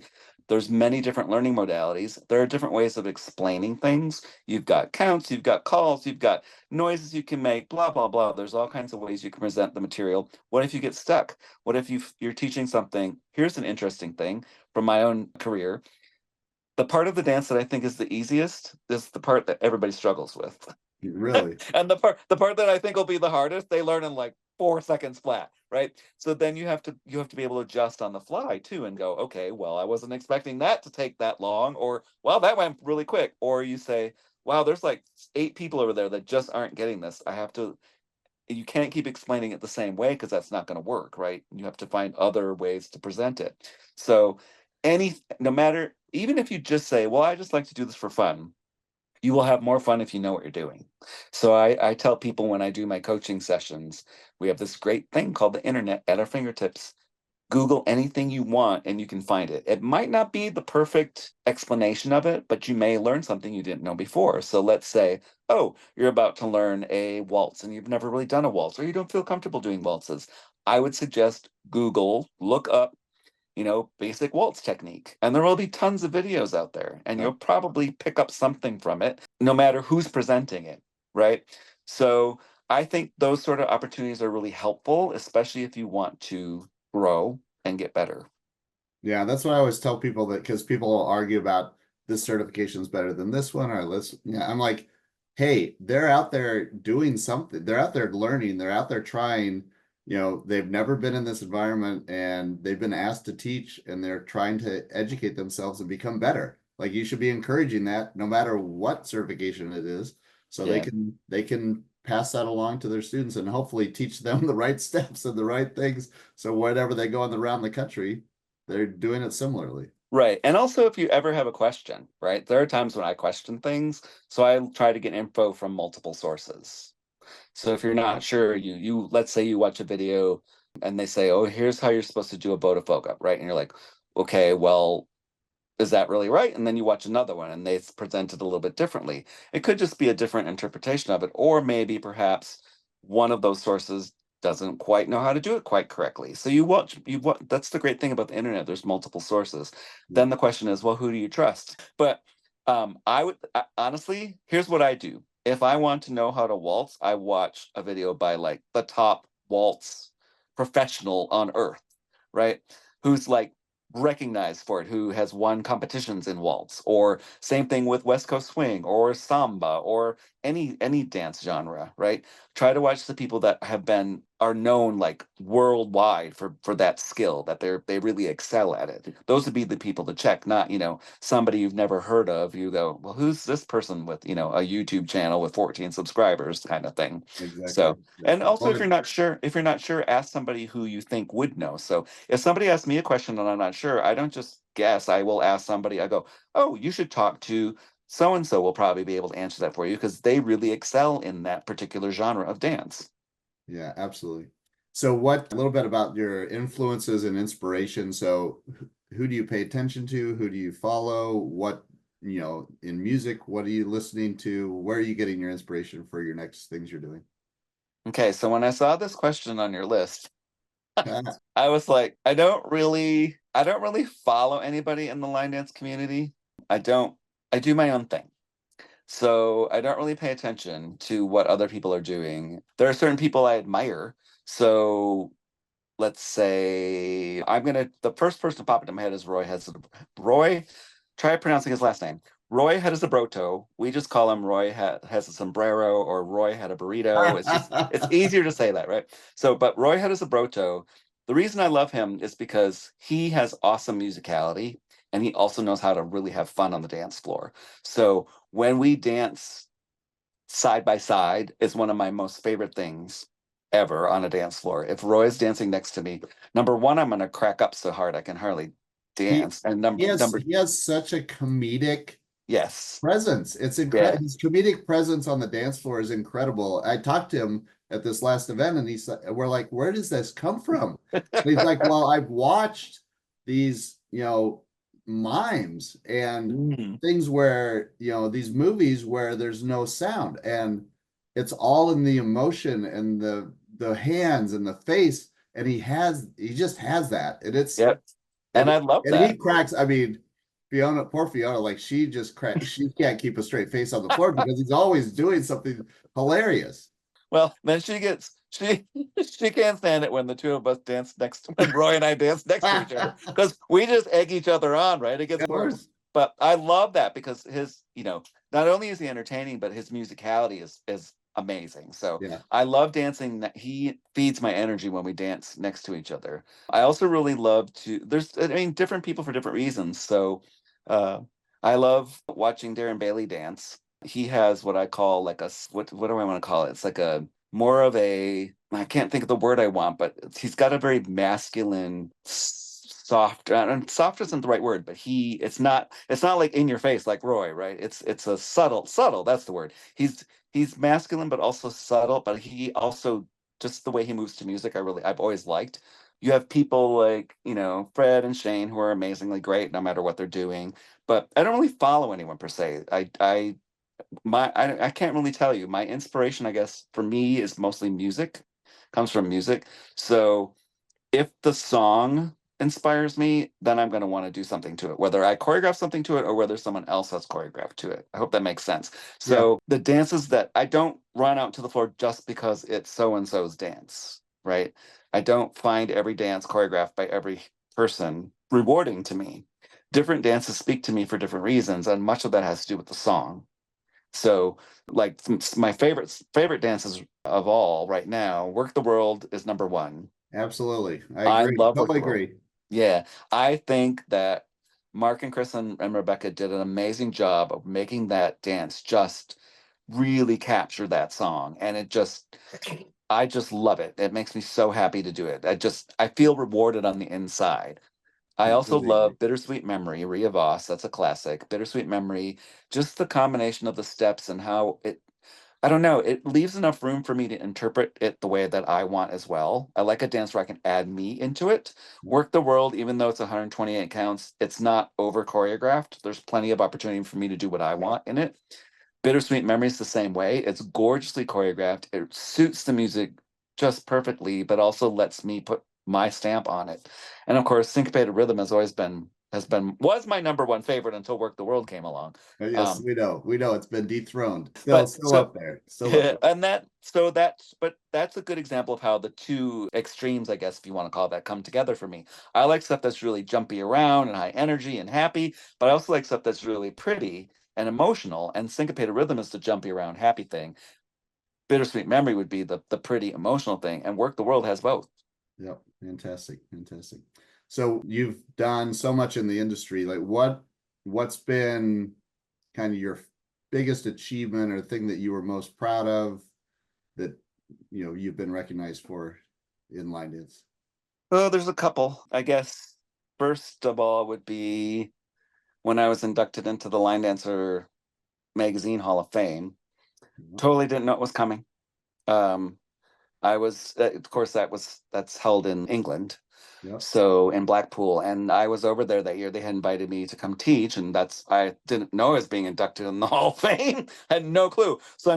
There's many different learning modalities. There are different ways of explaining things. You've got counts, you've got calls, you've got noises you can make, blah, blah, blah. There's all kinds of ways you can present the material. What if you get stuck? What if you're teaching something? Here's an interesting thing from my own career. The part of the dance that I think is the easiest is the part that everybody struggles with. Really? And the part that I think will be the hardest, they learn in like 4 seconds flat, right? So then you have to be able to adjust on the fly too and go, okay, well, I wasn't expecting that to take that long, or well, that went really quick. Or you say, wow, there's like 8 people over there that just aren't getting this. You can't keep explaining it the same way because that's not going to work, right? You have to find other ways to present it. So no matter, even if you just say, well, I just like to do this for fun, you will have more fun if you know what you're doing. So I tell people when I do my coaching sessions, we have this great thing called the internet at our fingertips. Google anything you want and you can find it. It might not be the perfect explanation of it, but you may learn something you didn't know before. So let's say, oh, you're about to learn a waltz and you've never really done a waltz, or you don't feel comfortable doing waltzes. I would suggest Google, look up, basic waltz technique. And there will be tons of videos out there, and you'll probably pick up something from it, no matter who's presenting it, right? So I think those sort of opportunities are really helpful, especially if you want to grow and get better. Yeah, that's what I always tell people, that because people will argue about this certification is better than this one or this. Yeah, I'm like, hey, they're out there doing something. They're out there learning. They're out there trying. They've never been in this environment and they've been asked to teach, and they're trying to educate themselves and become better. Like, you should be encouraging that no matter what certification it is, so Yeah. they can pass that along to their students and hopefully teach them the right steps and the right things. So whenever they go around the country, they're doing it similarly. Right. And also, if you ever have a question, right? There are times when I question things, so I try to get info from multiple sources. So if you're not sure, you let's say you watch a video and they say, "Oh, here's how you're supposed to do a bow to folk up," right? And you're like, "Okay, well, is that really right?" And then you watch another one and they present it a little bit differently. It could just be a different interpretation of it, or maybe perhaps one of those sources doesn't quite know how to do it quite correctly. So you watch, that's the great thing about the internet. There's multiple sources. Then the question is, well, who do you trust? But honestly, here's what I do. If I want to know how to waltz, I watch a video by like the top waltz professional on earth, right? Who's like recognized for it, who has won competitions in waltz, or same thing with West Coast swing or samba or any dance genre, right? Try to watch the people that are known like worldwide for that skill, that they really excel at it. Those would be the people to check, not somebody you've never heard of. You go, well, who's this person with a YouTube channel with 14 subscribers, kind of thing. Exactly. So, and Exactly. also, if you're not sure, ask somebody who you think would know. So if somebody asks me a question and I'm not sure, I don't just guess. I will ask somebody. I go, oh, you should talk to so and so. Will probably be able to answer that for you because they really excel in that particular genre of dance. Yeah, absolutely. So a little bit about your influences and inspiration. So who do you pay attention to? Who do you follow? What, in music, what are you listening to? Where are you getting your inspiration for your next things you're doing? Okay, so when I saw this question on your list, Ah, I was like, I don't really follow anybody in the line dance community. I don't. I do my own thing. So I don't really pay attention to what other people are doing. There are certain people I admire. So let's say the first person to pop into my head is Roy. Try pronouncing his last name. Roy had a Zabroto. We just call him Roy has a sombrero, or Roy had a burrito. It's easier to say that, right? So, but Roy had a Zabroto. The reason I love him is because he has awesome musicality, and he also knows how to really have fun on the dance floor. So when we dance side by side, is one of my most favorite things ever on a dance floor. If Roy is dancing next to me, number one, I'm gonna crack up so hard I can hardly he dance. And he has number he has such a comedic yes. presence. It's Yeah. incredible. His comedic presence on the dance floor is incredible. I talked to him at this last event, and we're like, where does this come from? And he's like, well, I've watched these, mimes and Mm. things where, these movies where there's no sound, and it's all in the emotion and the hands and the face, and he just has that, and Yep. And I love and he that. cracks. I mean, poor Fiona, like she just cracks. She can't keep a straight face on the floor because he's always doing something hilarious. Well, then she can't stand it when the two of us dance when Roy and I dance next to each other, because we just egg each other on, right? It gets worse. But I love that because not only is he entertaining, but his musicality is amazing. So Yeah. I love dancing. That he feeds my energy when we dance next to each other. I also really love different people for different reasons. So uh, I love watching Darren Bailey dance. He has what I call like what do I want to call it? It's like a more of a, I can't think of the word I want, but he's got a very masculine soft, and soft isn't the right word, but it's not like in your face like Roy, right? It's a subtle, that's the word. He's masculine but also subtle, but he also, just the way he moves to music, I've always liked. You have people like, Fred and Shane, who are amazingly great no matter what they're doing, but I don't really follow anyone per se. I can't really tell you. My inspiration, I guess, for me is mostly music, comes from music. So if the song inspires me, then I'm going to want to do something to it, whether I choreograph something to it or whether someone else has choreographed to it. I hope that makes sense. Yeah. So the dances that I don't run out to the floor just because it's so and so's dance, right? I don't find every dance choreographed by every person rewarding to me. Different dances speak to me for different reasons, and much of that has to do with the song. So, like, my favorite dances of all right now, Work the World is number one. Absolutely. I I agree. love Work Totally the World. agree. Yeah, I think that Mark and Chris and Rebecca did an amazing job of making that dance just really capture that song. And I just love it. It makes me so happy to do it. I feel rewarded on the inside. I also Completely agree. love Bittersweet Memory, Rhea Voss. That's a classic. Bittersweet Memory, just the combination of the steps and how I don't know, it leaves enough room for me to interpret it the way that I want as well. I like a dance where I can add me into it. Yep. Work the World, even though it's 128 counts, it's not over choreographed. There's plenty of opportunity for me to do what I want in it. Bittersweet Memories the same way. It's gorgeously choreographed. It suits the music just perfectly, but also lets me put my stamp on it. And of course, Syncopated Rhythm was my number one favorite until Work the World came along. Yes, we know it's been dethroned. But Still up there. Still up there. but that's a good example of how the two extremes, I guess, if you want to call that, come together for me. I like stuff that's really jumpy around and high energy and happy, but I also like stuff that's really pretty and emotional. And Syncopated Rhythm is the jumpy around happy thing. Bittersweet Memory would be the pretty emotional thing, and Work the World has both. Yep. Fantastic. Fantastic. So you've done so much in the industry. Like what's been kind of your biggest achievement or thing that you were most proud of that you've been recognized for in line dance? Oh, there's a couple. I guess first of all would be when I was inducted into the Line Dancer Magazine Hall of Fame. Totally didn't know it was coming. Um, I was, of course, that's held in England, Yep. so in Blackpool, and I was over there that year. They had invited me to come teach, and I didn't know I was being inducted in the Hall of Fame. I had no clue. So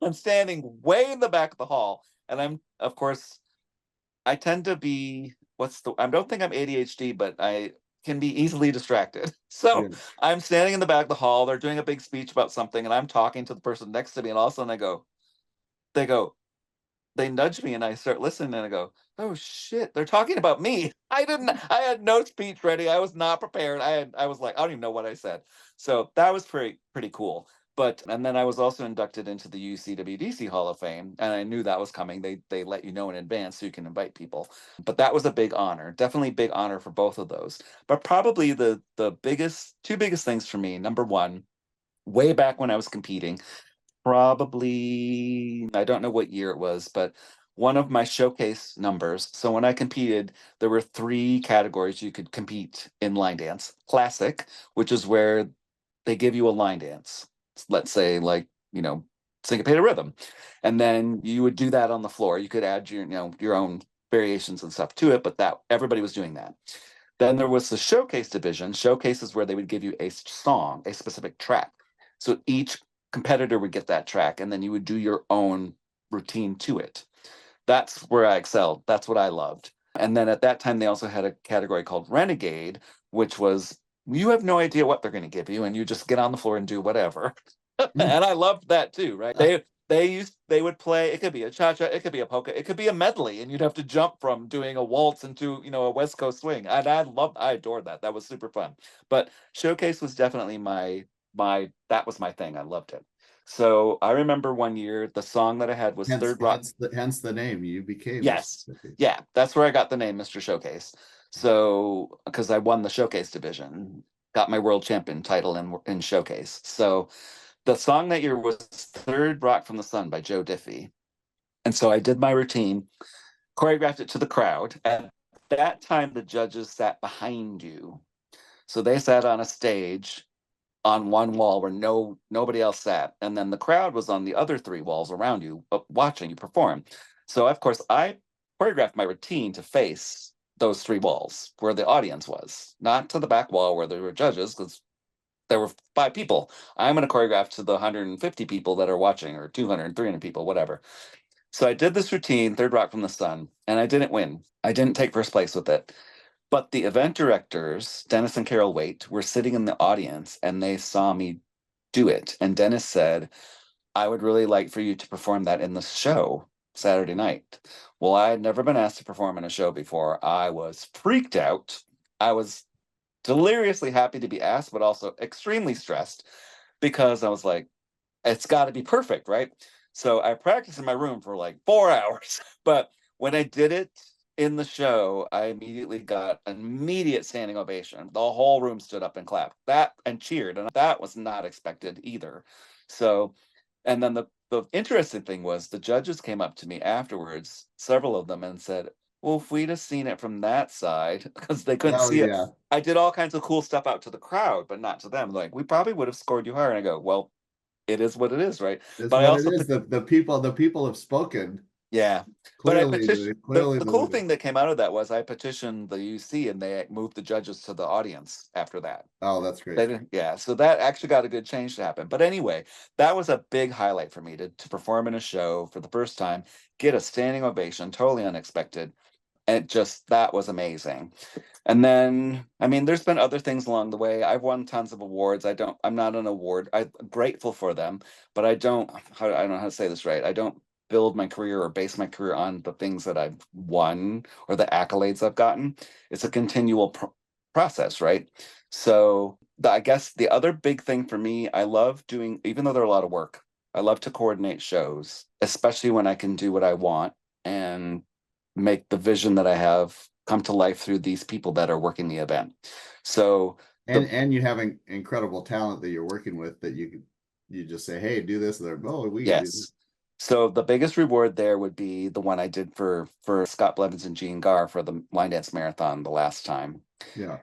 I'm standing way in the back of the hall, and of course, I tend to be I don't think I'm ADHD, but I can be easily distracted. So Yeah. I'm standing in the back of the hall. They're doing a big speech about something, and I'm talking to the person next to me, and all of a sudden they go, they nudge me and I start listening and I go, oh shit, they're talking about me. I had no speech ready. I was not prepared. I was like, I don't even know what I said. So that was pretty cool. And then I was also inducted into the UCWDC Hall of Fame, and I knew that was coming. They let you know in advance so you can invite people. But that was a big honor, definitely big honor for both of those. But probably the two biggest things for me, number one, way back when I was competing, probably, I don't know what year it was, but one of my showcase numbers. So when I competed, there were three categories you could compete in line dance. Classic, which is where they give you a line dance. Let's say like, syncopated rhythm. And then you would do that on the floor. You could add your own variations and stuff to it, but that everybody was doing that. Then there was the showcase division. Showcase is where they would give you a song, a specific track. So each competitor would get that track, and then you would do your own routine to it. That's where I excelled. That's what I loved. And then at that time, they also had a category called Renegade, which was you have no idea what they're going to give you, and you just get on the floor and do whatever. And I loved that too, right? They would play. It could be a cha cha, it could be a polka, it could be a medley, and you'd have to jump from doing a waltz into a West Coast swing. And I adored that. That was super fun. But Showcase was definitely that was my thing. I loved it. So I remember one year the song that I had was hence, Third Rock. hence the name. You became Yes. Yeah, that's where I got the name Mr. Showcase. So because I won the Showcase division, got my world champion title in Showcase. So the song that year was Third Rock from the Sun by Joe Diffie. And so I did my routine, choreographed it to the crowd. At that time the judges sat behind you. So they sat on a stage on one wall where nobody else sat, and then the crowd was on the other 3 walls around you, watching you perform. So of course I choreographed my routine to face those 3 walls where the audience was, not to the back wall where there were judges, because there were 5 people. I'm going to choreograph to the 150 people that are watching, or 200, 300 people, whatever. So I did this routine, Third Rock from the Sun, and I didn't win. I didn't take first place with it. But the event directors, Dennis and Carol Waite, were sitting in the audience and they saw me do it. And Dennis said, I would really like for you to perform that in the show Saturday night. Well, I had never been asked to perform in a show before. I was freaked out. I was deliriously happy to be asked, but also extremely stressed, because I was like, it's got to be perfect, right? So I practiced in my room for like 4 hours. But when I did it in the show, I immediately got an immediate standing ovation. The whole room stood up and clapped that and cheered, and that was not expected either. So, and then the interesting thing was the judges came up to me afterwards, several of them, and said, well, if we'd have seen it from that side, because they couldn't Oh see it. yeah, I did all kinds of cool stuff out to the crowd, but not to them. Like, we probably would have scored you higher. And I go, well, it is what it is, right? that's But I what it also, is. The people have spoken. yeah. But I Clearly, petitioned, clearly the cool thing that came out of that was I petitioned the UC and they moved the judges to the audience after that. Oh, that's great. They didn't, yeah. So that actually got a good change to happen. But anyway, that was a big highlight for me to perform in a show for the first time, get a standing ovation, totally unexpected. And that was amazing. And then, I mean, there's been other things along the way. I've won tons of awards. I'm not an award. I'm grateful for them, but I don't know how to say this right. I don't build my career or base my career on the things that I've won or the accolades I've gotten. It's a continual process, right? So I guess the other big thing for me, I love doing, even though they're a lot of work, I love to coordinate shows, especially when I can do what I want and make the vision that I have come to life through these people that are working the event. So And you have incredible talent that you're working with, that you just say, hey, do this. They're, oh, we can do this. yes. So the biggest reward there would be the one I did for Scott Blevins and Gene Garr for the Line Dance Marathon the last time. Yeah.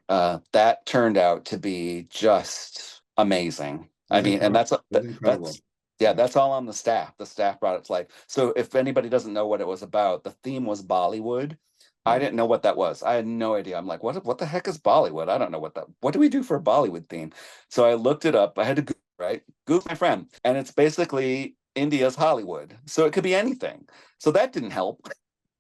That turned out to be just amazing. I mean, and that's incredible. that's all on the staff. The staff brought it to life. So if anybody doesn't know what it was about, the theme was Bollywood. I didn't know what that was. I had no idea. I'm like, what the heck is Bollywood? I don't know what do we do for a Bollywood theme? So I looked it up. I had to Google, right? Google my friend. And it's basically India's Hollywood. So it could be anything. So that didn't help.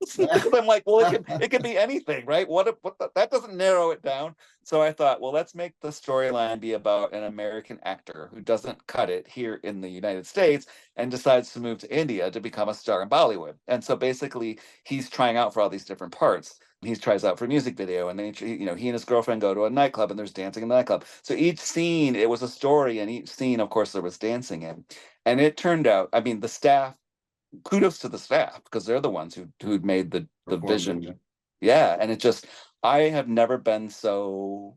Because I'm like, well, it could be anything, right? That doesn't narrow it down. So I thought, well, let's make the storyline be about an American actor who doesn't cut it here in the United States and decides to move to India to become a star in Bollywood. And so basically, he's trying out for all these different parts. He tries out for a music video, and then he and his girlfriend go to a nightclub, and there's dancing in the nightclub. So each scene, it was a story, and each scene, of course, there was dancing in. And it turned out, I mean, the staff, kudos to the staff, because they're the ones who'd made the vision. Yeah, and I have never been so.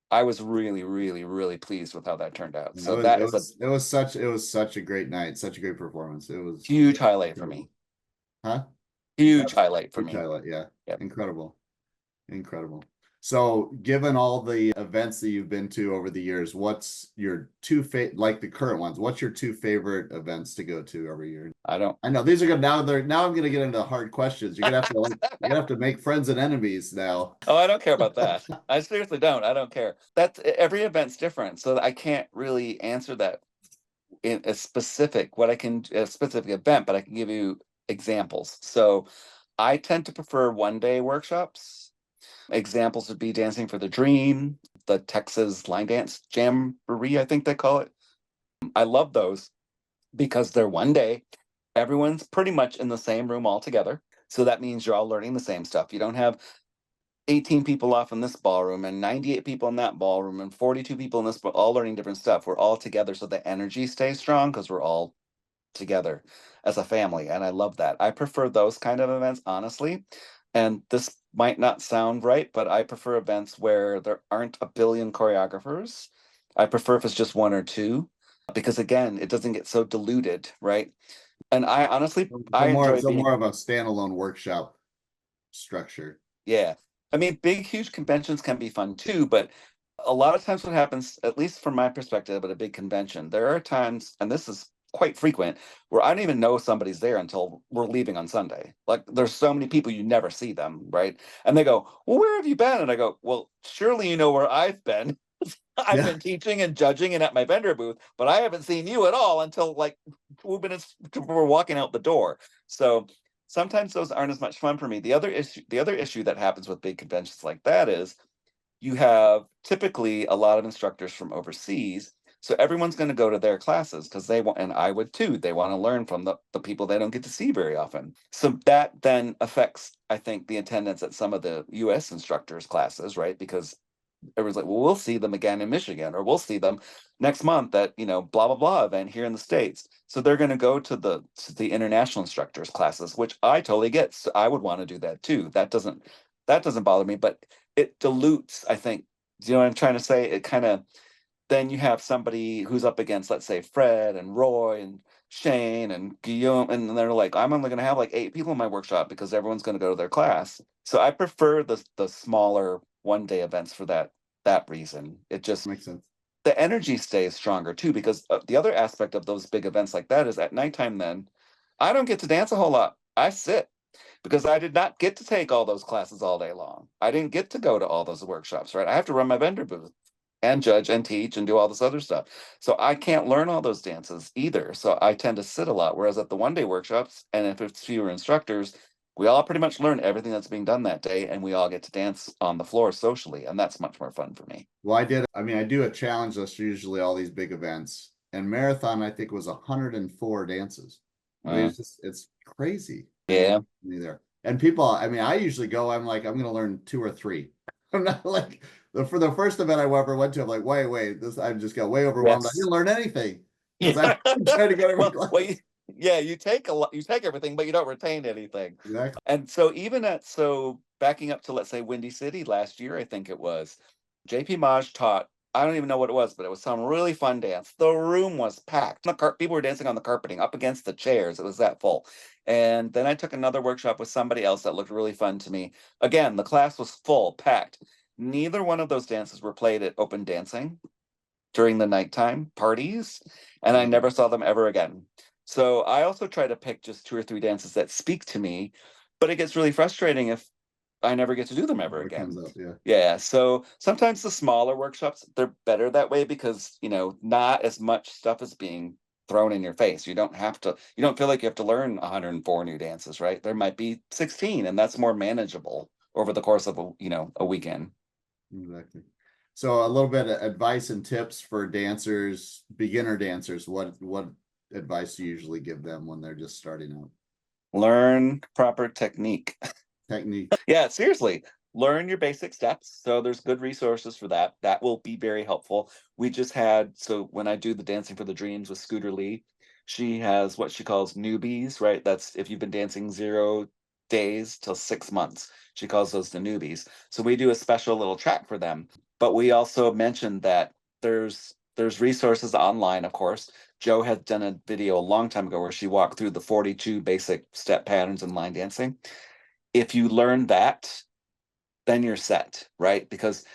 I was really, really, really pleased with how that turned out. So it was such a great night, such a great performance. It was huge highlight for me. Huh? Huge highlight for me. Highlight, yeah. Yep. Incredible. So, given all the events that you've been to over the years, what's your like the current ones? What's your 2 favorite events to go to every year? I know these are gonna now I'm gonna get into hard questions. You're gonna have to you're gonna have to make friends and enemies now. Oh, I don't care about that. I seriously don't. I don't care. Every event's different, so I can't really answer that in a specific event, but I can give you examples. So I tend to prefer 1-day workshops. Examples would be Dancing for the Dream, the Texas Line Dance Jamboree, I think they call it. I love those because they're 1 day. Everyone's pretty much in the same room all together. So that means you're all learning the same stuff. You don't have 18 people off in this ballroom and 98 people in that ballroom and 42 people in this, all learning different stuff. We're all together so the energy stays strong because we're all together as a family. And I love that. I prefer those kind of events, honestly. And this might not sound right, but I prefer events where there aren't a billion choreographers. I prefer if it's just 1 or 2, because again, it doesn't get so diluted, right? And I honestly, I enjoy more of a standalone workshop structure. Yeah. I mean, big, huge conventions can be fun too, but a lot of times what happens, at least from my perspective at a big convention, there are times, and this is quite frequent, where I don't even know somebody's there until we're leaving on Sunday. Like there's so many people you never see them, right? And they go, "Well, where have you been?" And I go, "Well, surely you know where I've been. I've Yeah. been teaching and judging and at my vendor booth, but I haven't seen you at all until like 2 minutes before we're walking out the door." So sometimes those aren't as much fun for me. The other issue that happens with big conventions like that is you have typically a lot of instructors from overseas. So everyone's going to go to their classes because they want, and I would too, they want to learn from the people they don't get to see very often. So that then affects, I think, the attendance at some of the US instructors' classes, right? Because everyone's like, well, we'll see them again in Michigan, or we'll see them next month at, blah blah blah event here in the States. So they're going to go to the international instructors classes, which I totally get. So I would want to do that too. That doesn't bother me, but it dilutes, I think. Do you know what I'm trying to say? It kind of, then you have somebody who's up against, let's say, Fred and Roy and Shane and Guillaume, and they're like, I'm only going to have like 8 people in my workshop because everyone's going to go to their class. So I prefer the smaller 1 day events for that reason. It just, Makes sense. the energy stays stronger too, because the other aspect of those big events like that is at nighttime. Then I don't get to dance a whole lot. I sit because I did not get to take all those classes all day long. I didn't get to go to all those workshops, right? I have to run my vendor booth and judge and teach and do all this other stuff. So I can't learn all those dances either. So I tend to sit a lot. Whereas at the 1 day workshops, and if it's fewer instructors, we all pretty much learn everything that's being done that day, and we all get to dance on the floor socially. And that's much more fun for me. Well, I do a challenge list for usually all these big events, and marathon, I think, was 104 dances. I mean, Uh, it's crazy. I mean, yeah. me there. And people, I mean, I usually go, I'm like, I'm gonna learn 2 or 3. I'm not like for the first event I ever went to, I'm like, wait, this I just got way overwhelmed. I Yes. didn't learn anything because Yeah. I'm trying to get every Well, class. yeah, you take a lot, you take everything, but you don't retain anything. Exactly. And so so backing up to, let's say, Windy City last year, I think it was, JP Maj taught, I don't even know what it was, but it was some really fun dance. The room was packed. People were dancing on the carpeting up against the chairs. It was that full. And then I took another workshop with somebody else that looked really fun to me. Again, the class was full, packed. Neither one of those dances were played at open dancing during the nighttime parties, and I never saw them ever again. So I also try to pick just 2 or 3 dances that speak to me, but it gets really frustrating if I never get to do them ever What comes again. up, yeah. Yeah, so sometimes the smaller workshops, they're better that way because, not as much stuff is being thrown in your face. You don't feel like you have to learn 104 new dances, right? There might be 16, and that's more manageable over the course of a weekend. Exactly. So a little bit of advice and tips for dancers, beginner dancers. What advice do you usually give them when they're just starting out? Learn proper technique. Technique. Yeah, seriously, learn your basic steps. So there's good resources for that. That will be very helpful. So when I do the Dancing for the Dreams with Scooter Lee, she has what she calls newbies, right? That's if you've been dancing 0 days till 6 months. She calls those the newbies. So we do a special little track for them. But we also mentioned that there's resources online, of course. Joe had done a video a long time ago where she walked through the 42 basic step patterns in line dancing. If you learn that, then you're set, right? Because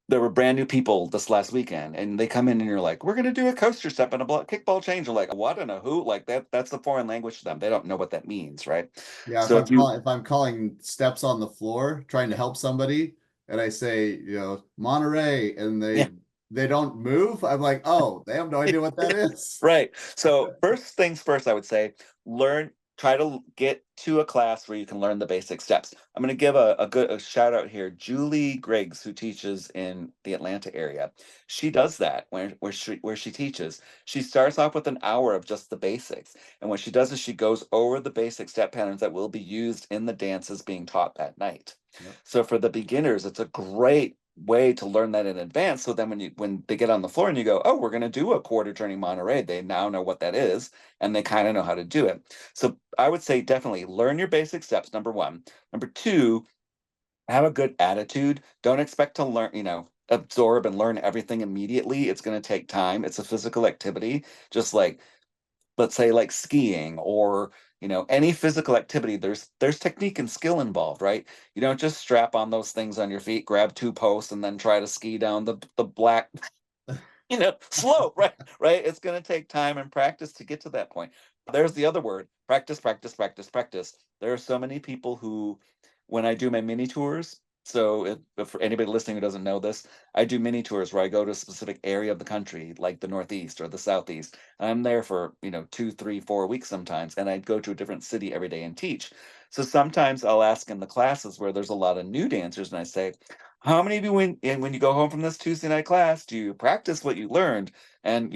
there were brand new people this last weekend, and they come in and you're like, we're going to do a coaster step and a kickball change. They're like, what and a who? Like that's the foreign language to them. They don't know what that means, right? Yeah, So if you, if I'm calling steps on the floor, trying to help somebody, and I say, Monterey, and yeah, they don't move, I'm like, oh, they have no idea what that is. right. So first things first, I would say, try to get to a class where you can learn the basic steps. I'm going to give a shout out here. Julie Griggs, who teaches in the Atlanta area, she does that where she teaches. She starts off with an hour of just the basics. And what she does is she goes over the basic step patterns that will be used in the dances being taught that night. Yep. So for the beginners, it's a great way to learn that in advance. So then when they get on the floor and you go, oh, we're going to do a quarter turning Monterey, they now know what that is and they kind of know how to do it. So I would say definitely learn your basic steps, number one. Number two, have a good attitude. Don't expect to learn, absorb and learn everything immediately. It's going to take time. It's a physical activity, just like let's say like skiing or any physical activity, there's technique and skill involved, right? You don't just strap on those things on your feet, grab two posts, and then try to ski down the black slope, right. It's going to take time and practice to get to that point. There's the other word: practice, practice, practice, practice. There are so many people who, when I do my mini tours, so if for anybody listening who doesn't know this, I do mini tours where I go to a specific area of the country, like the Northeast or the Southeast. I'm there for 2, 3, 4 weeks sometimes, and I go to a different city every day and teach. So sometimes I'll ask in the classes where there's a lot of new dancers, and I say, how many of you, when you go home from this Tuesday night class, do you practice what you learned? And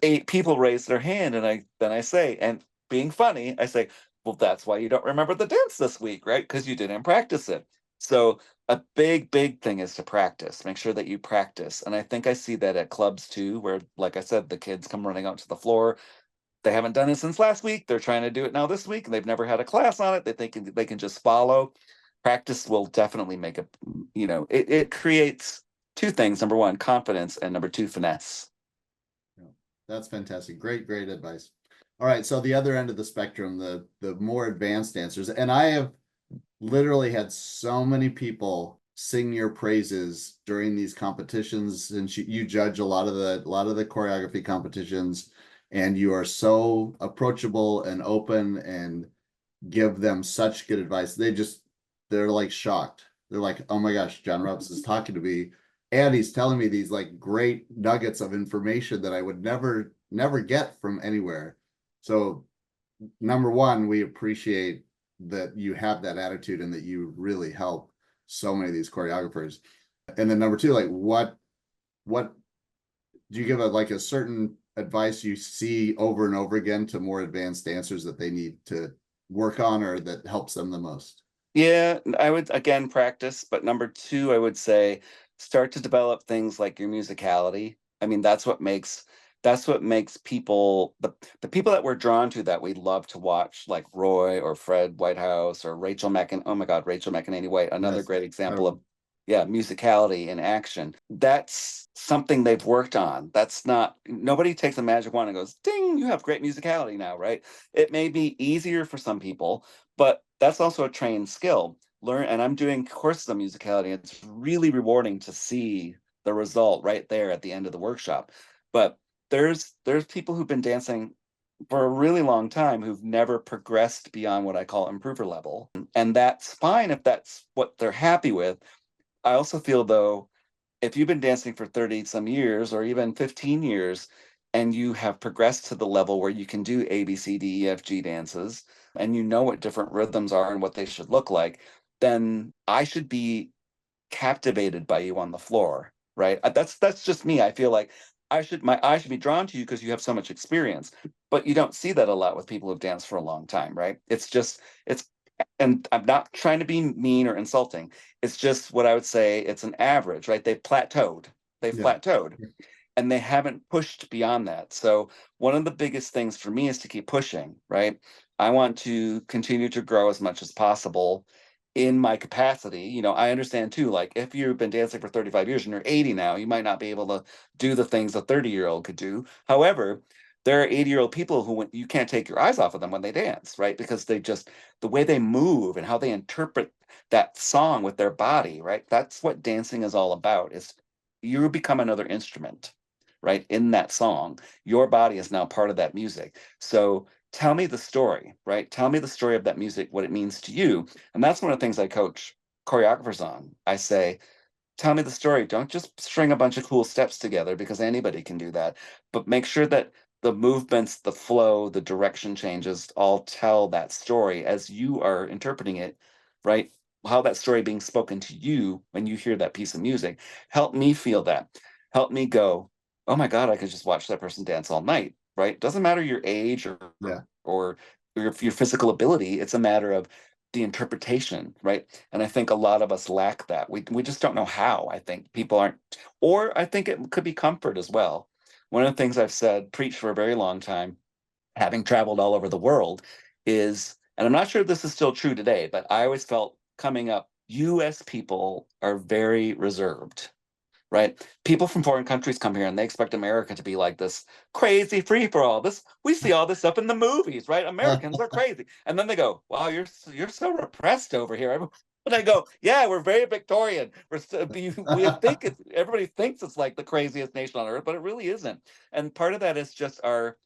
8 people raise their hand, and I say, and being funny, I say, well, that's why you don't remember the dance this week, right? Because you didn't practice it. So a big thing is to practice. Make sure that you practice. And I think I see that at clubs too, where, like I said, the kids come running out to the floor. They haven't done it since last week. They're trying to do it now this week, and they've never had a class on it that they can just follow. Practice will definitely make it creates 2 things. Number 1, confidence, and number 2, finesse. Yeah, that's fantastic. Great advice. All right, so the other end of the spectrum, the more advanced dancers, and I have literally had so many people sing your praises during these competitions, and you judge a lot of the choreography competitions, and you are so approachable and open and give them such good advice. They're like shocked. They're like, oh my gosh, John Rups is talking to me, and he's telling me these like great nuggets of information that I would never get from anywhere. So number 1, we appreciate that you have that attitude and that you really help so many of these choreographers. And then number 2, like what do you give a certain advice you see over and over again to more advanced dancers that they need to work on, or that helps them the most? Yeah, I would again practice, but number 2, I would say start to develop things like your musicality. I mean, that's what makes people, the people that we're drawn to, that we love to watch, like Roy or Fred Whitehouse or Rachel oh my God, Rachel McEnany White, another Yes. great example of musicality in action. That's something they've worked on. That's not, nobody takes a magic wand and goes, ding, you have great musicality now, right? It may be easier for some people, but that's also a trained skill. And I'm doing courses on musicality. It's really rewarding to see the result right there at the end of the workshop. But there's people who've been dancing for a really long time who've never progressed beyond what I call improver level. And that's fine if that's what they're happy with. I also feel, though, if you've been dancing for 30 some years or even 15 years, and you have progressed to the level where you can do A, B, C, D, E, F, G dances, and you know what different rhythms are and what they should look like, then I should be captivated by you on the floor, right? That's just me. I feel like my eye should be drawn to you because you have so much experience. But you don't see that a lot with people who've danced for a long time, right? It's and I'm not trying to be mean or insulting. It's just what I would say, it's an average, right? They've plateaued. They've Yeah. plateaued, and they haven't pushed beyond that. So one of the biggest things for me is to keep pushing, right? I want to continue to grow as much as possible in my capacity. I understand too, like if you've been dancing for 35 years and you're 80 now, you might not be able to do the things a 30-year-old could do. However, there are 80-year-old people who, you can't take your eyes off of them when they dance, right? Because the way they move and how they interpret that song with their body, right? That's what dancing is all about. Is you become another instrument, right? In that song, your body is now part of that music. So tell me the story, right? Tell me the story of that music, what it means to you. And that's one of the things I coach choreographers on. I say, tell me the story. Don't just string a bunch of cool steps together, because anybody can do that. But make sure that the movements, the flow, the direction changes all tell that story as you are interpreting it, right? How that story being spoken to you when you hear that piece of music. Help me feel that. Help me go, oh my God, I could just watch that person dance all night, right? Doesn't matter your age Yeah. or your physical ability. It's a matter of the interpretation, right? And I think a lot of us lack that. We just don't know how. I think people aren't, or I think it could be comfort as well. One of the things I've said, preached for a very long time, having traveled all over the world, is, and I'm not sure if this is still true today, but I always felt coming up, US people are very reserved, right? People from foreign countries come here and they expect America to be like this crazy free for all. This we see all this stuff in the movies, right? Americans are crazy, and then they go, "Wow, you're so repressed over here." And I go, "Yeah, we're very Victorian. We think everybody thinks it's like the craziest nation on earth, but it really isn't." And part of that is just our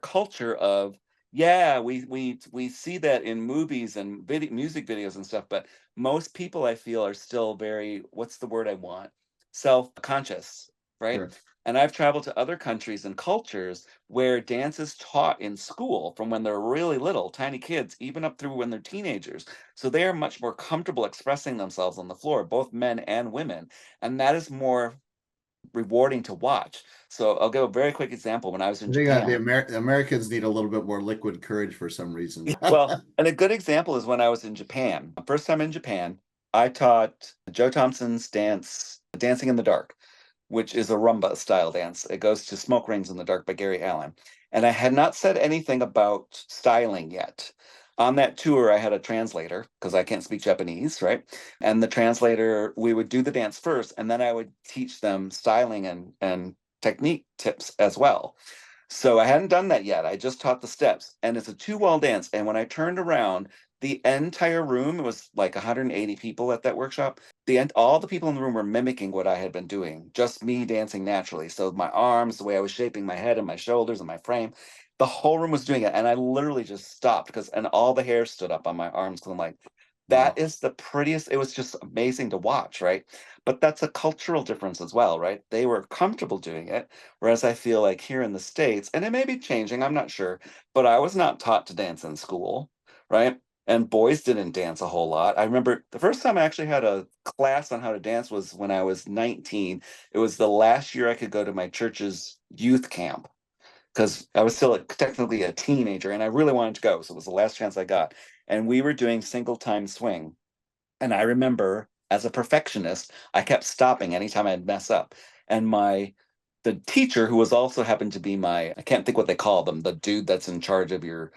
culture of, yeah, we see that in movies and music videos and stuff, but most people I feel are still very, what's the word I want, self-conscious, right? Sure. And I've traveled to other countries and cultures where dance is taught in school from when they're really little, tiny kids, even up through when they're teenagers. So they are much more comfortable expressing themselves on the floor, both men and women, and that is more rewarding to watch. So I'll give a very quick example. When I was in I think that Japan, the Americans need a little bit more liquid courage for some reason. well, and a good example is when I was in Japan. First time in Japan, I taught Joe Thompson's dance, Dancing in the Dark, which is a rumba style dance. It goes to Smoke Rings in the Dark by Gary Allan. And I had not said anything about styling yet. On that tour, I had a translator because I can't speak Japanese, right? And the translator, we would do the dance first, and then I would teach them styling and technique tips as well. So I hadn't done that yet. I just taught the steps, and it's a two-wall dance. And when I turned around, the entire room, it was like 180 people at that workshop. All the people in the room were mimicking what I had been doing, just me dancing naturally. So my arms, the way I was shaping my head and my shoulders and my frame, the whole room was doing it. And I literally just stopped and all the hair stood up on my arms because I'm like, Wow. that is the prettiest. It was just amazing to watch, right? But that's a cultural difference as well, right? They were comfortable doing it. Whereas I feel like here in the States, and it may be changing, I'm not sure, but I was not taught to dance in school, right? And boys didn't dance a whole lot. I remember the first time I actually had a class on how to dance was when I was 19. It was the last year I could go to my church's youth camp because I was still technically a teenager and I really wanted to go. So it was the last chance I got. And we were doing single time swing. And I remember as a perfectionist, I kept stopping anytime I'd mess up. And the teacher, who was also happened to be I can't think what they call them, the dude that's in charge of your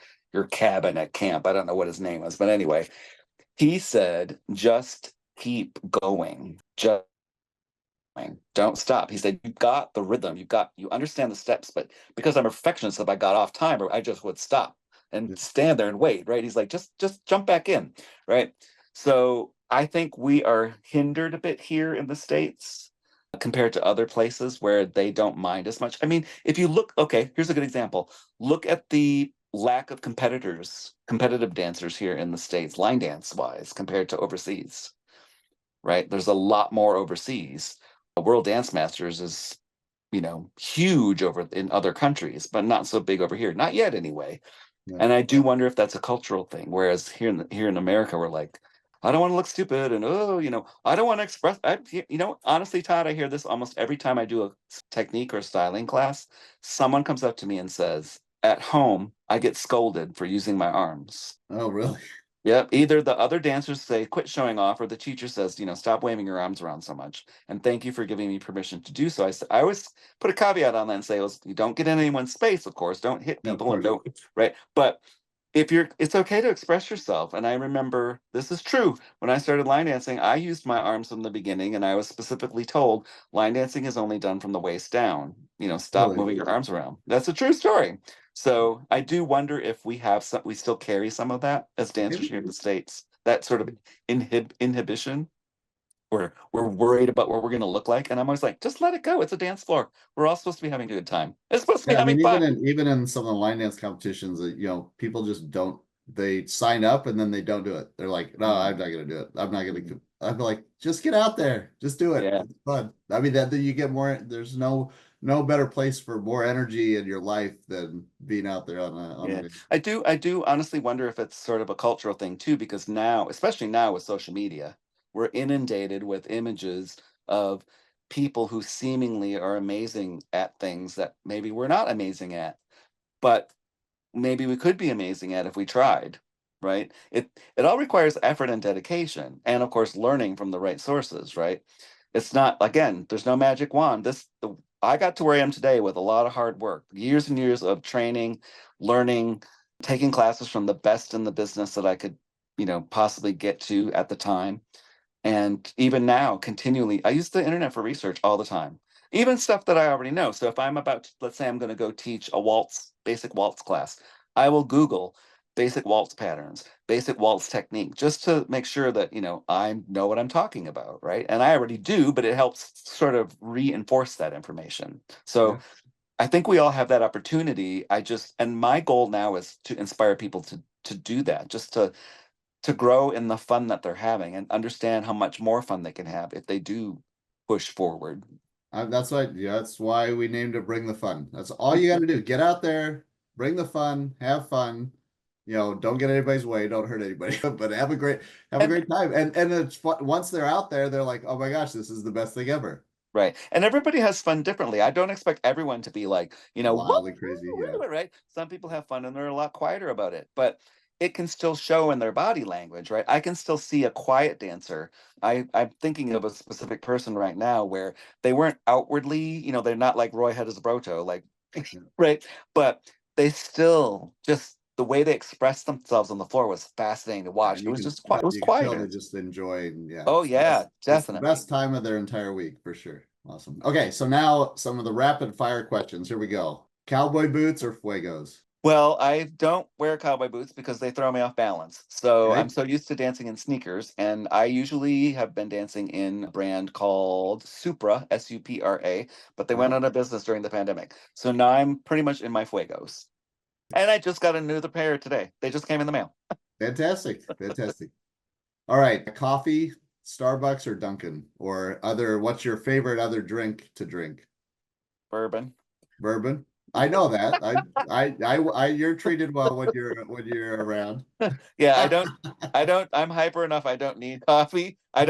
cabin at camp. I don't know what his name was, but anyway, he said, just keep going. Just don't stop. He said, you got the rhythm, you understand the steps, but because I'm a perfectionist, if I got off time, I just would stop and stand there and wait, right? He's like, just jump back in, right? So I think we are hindered a bit here in the States compared to other places where they don't mind as much. I mean, if you look, okay, here's a good example. Look at the lack of competitive dancers here in the States, line dance wise, compared to overseas, right? There's a lot more overseas. World Dance Masters is, huge over in other countries, but not so big over here. Not yet, anyway. Yeah. And I do wonder if that's a cultural thing. Whereas here in America, we're like, I don't want to look stupid, and I don't want to express. Honestly, Todd, I hear this almost every time I do a technique or styling class. Someone comes up to me and says, "At home, I get scolded for using my arms." Oh, really? Yep. Either the other dancers say, quit showing off, or the teacher says, stop waving your arms around so much. And thank you for giving me permission to do so. I always put a caveat on that and say, well, you don't get in anyone's space, of course. Don't hit Yeah, of people and course. don't, right? But it's okay to express yourself. And I remember this is true. When I started line dancing, I used my arms from the beginning, and I was specifically told line dancing is only done from the waist down. Stop Really? moving your arms around. That's a true story. So I do wonder if we still carry some of that as dancers here in the States, that sort of inhibition, where we're worried about what we're going to look like. And I'm always like, just let it go. It's a dance floor. We're all supposed to be having a good time. It's supposed to be Yeah, I having mean, fun. even in some of the line dance competitions, people just don't. They sign up and then they don't do it. They're like, no, I'm not gonna do it. I'm not gonna. I'm like, just get out there, just do it. Yeah. It's fun. I mean, that you get more. There's no better place for more energy in your life than being out there on Yeah, a. I do honestly wonder if it's sort of a cultural thing too, because now, especially now with social media, we're inundated with images of people who seemingly are amazing at things that maybe we're not amazing at, but maybe we could be amazing at if we tried, right? It all requires effort and dedication, and of course, learning from the right sources, right? It's not, again, there's no magic wand. I got to where I am today with a lot of hard work, years and years of training, learning, taking classes from the best in the business that I could, possibly get to at the time. And even now, continually, I use the internet for research all the time, even stuff that I already know. So if I'm about to, let's say I'm going to go teach a basic waltz class, I will Google basic waltz patterns, basic waltz technique, just to make sure that, I know what I'm talking about, right? And I already do, but it helps sort of reinforce that information. So Yeah. I think we all have that opportunity. And my goal now is to inspire people to do that, just to grow in the fun that they're having and understand how much more fun they can have if they do push forward. That's why we named it Bring the Fun. That's all you got to do. Get out there, bring the fun, have fun. Don't get anybody's way, don't hurt anybody, but have a great time. And it's fun. Once they're out there, they're like, oh my gosh, this is the best thing ever. Right. And everybody has fun differently. I don't expect everyone to be like, what? Wildly crazy. Yeah. Right. Some people have fun and they're a lot quieter about it, but it can still show in their body language, right? I can still see a quiet dancer. I'm thinking of a specific person right now where they weren't outwardly, they're not like Roy Hedesbroto, like, right? But they still just the way they expressed themselves on the floor was fascinating to watch. It was just quiet. It was You can tell they quieter. just enjoy. Yeah. Oh yeah, It's the definitely. best time of their entire week for sure. Awesome. Okay, so now some of the rapid fire questions. Here we go. Cowboy boots or fuegos? Well, I don't wear cowboy boots because they throw me off balance. So Okay. I'm so used to dancing in sneakers, and I usually have been dancing in a brand called Supra, Supra, but they went Oh, out of business during the pandemic. So now I'm pretty much in my fuegos. And I just got another pair today. They just came in the mail. fantastic. Fantastic. All right, coffee, Starbucks or Dunkin' or what's your favorite other drink to drink? Bourbon. Bourbon? I know that. You're treated well when you're around. Yeah, I'm hyper enough. I don't need coffee. I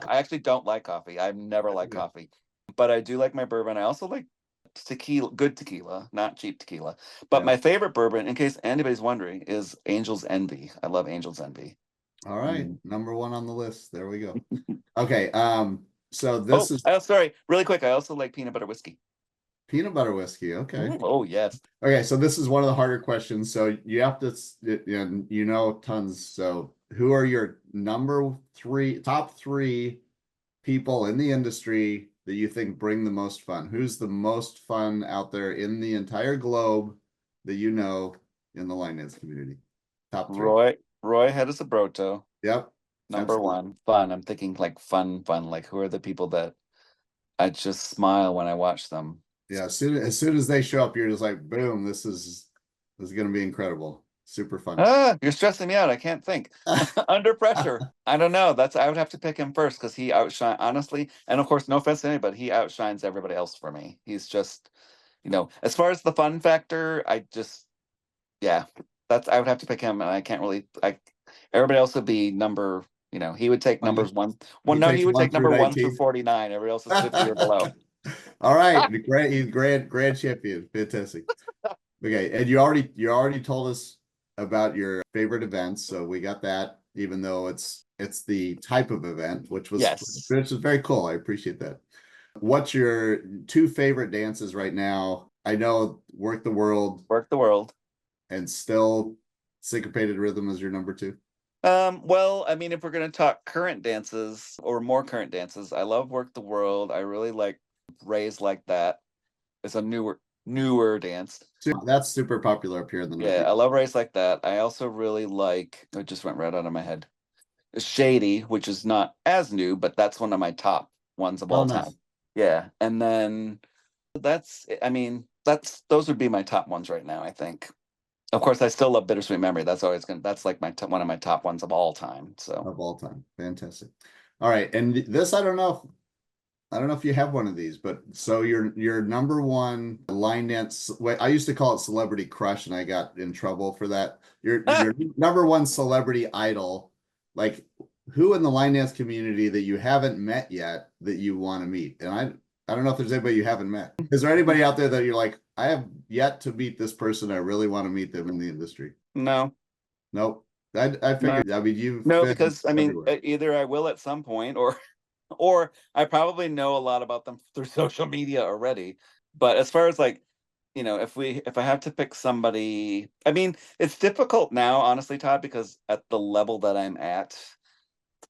actually don't like coffee. I've never liked Yeah. coffee, but I do like my bourbon. I also like tequila, good tequila, not cheap tequila. But Yeah. my favorite bourbon, in case anybody's wondering, is Angel's Envy. I love Angel's Envy. All right, number one on the list. There we go. Okay, so Oh, this is sorry, really quick. I also like peanut butter whiskey. peanut butter whiskey. Okay. Oh, yes. Okay, so this is one of the harder questions. So you have to, and tons. So who are your top three people in the industry that you think bring the most fun? Who's the most fun out there in the entire globe that you know in the line dance community? Top three. Roy Hedesbroto. Yep. Number Absolutely. one, fun. I'm thinking like fun. Like who are the people that I just smile when I watch them? Yeah, as soon as they show up, you're just like, boom, this is going to be incredible. Super fun. You're stressing me out. I can't think. Under pressure. I don't know. I would have to pick him first because he outshines, honestly, and of course, no offense to anybody, he outshines everybody else for me. He's just, as far as the fun factor, yeah, I would have to pick him, and I can't really. Everybody else would be number. He would take numbers one. Well, no, he would take number 1 through 49. Everybody else is 50 or below. All right, great. He's grand champion. Fantastic. Okay, and you already told us about your favorite events, so we got that. Even though it's the type of event, which is very cool. I appreciate that. What's your two favorite dances right now? I know Work the World. Work the World. And still Syncopated Rhythm is your number two? Well, I mean, if we're going to talk current dances or more current dances, I love Work the World. I really like Raise Like That. It's a newer dance. That's super popular up here in the Northeast. Yeah, I love Raise Like That. I also really like, it just went right out of my head, Shady, which is not as new, but that's one of my top ones of all time. Yeah. And then those would be my top ones right now, I think. Of course, I still love Bittersweet Memory. That's like one of my top ones of all time. So of all time. Fantastic. All right. And this, I don't know if you have one of these, but so your number one line dance, I used to call it celebrity crush, and I got in trouble for that. Your number one celebrity idol, like who in the line dance community that you haven't met yet that you want to meet? And I don't know if there's anybody you haven't met. Is there anybody out there that you're like, I have yet to meet this person. I really want to meet them in the industry? No. Nope. I figured. No. I mean, because either I will at some point, or I probably know a lot about them through social media already. But as far as if I have to pick somebody, I mean, it's difficult now, honestly, Todd, because at the level that I'm at,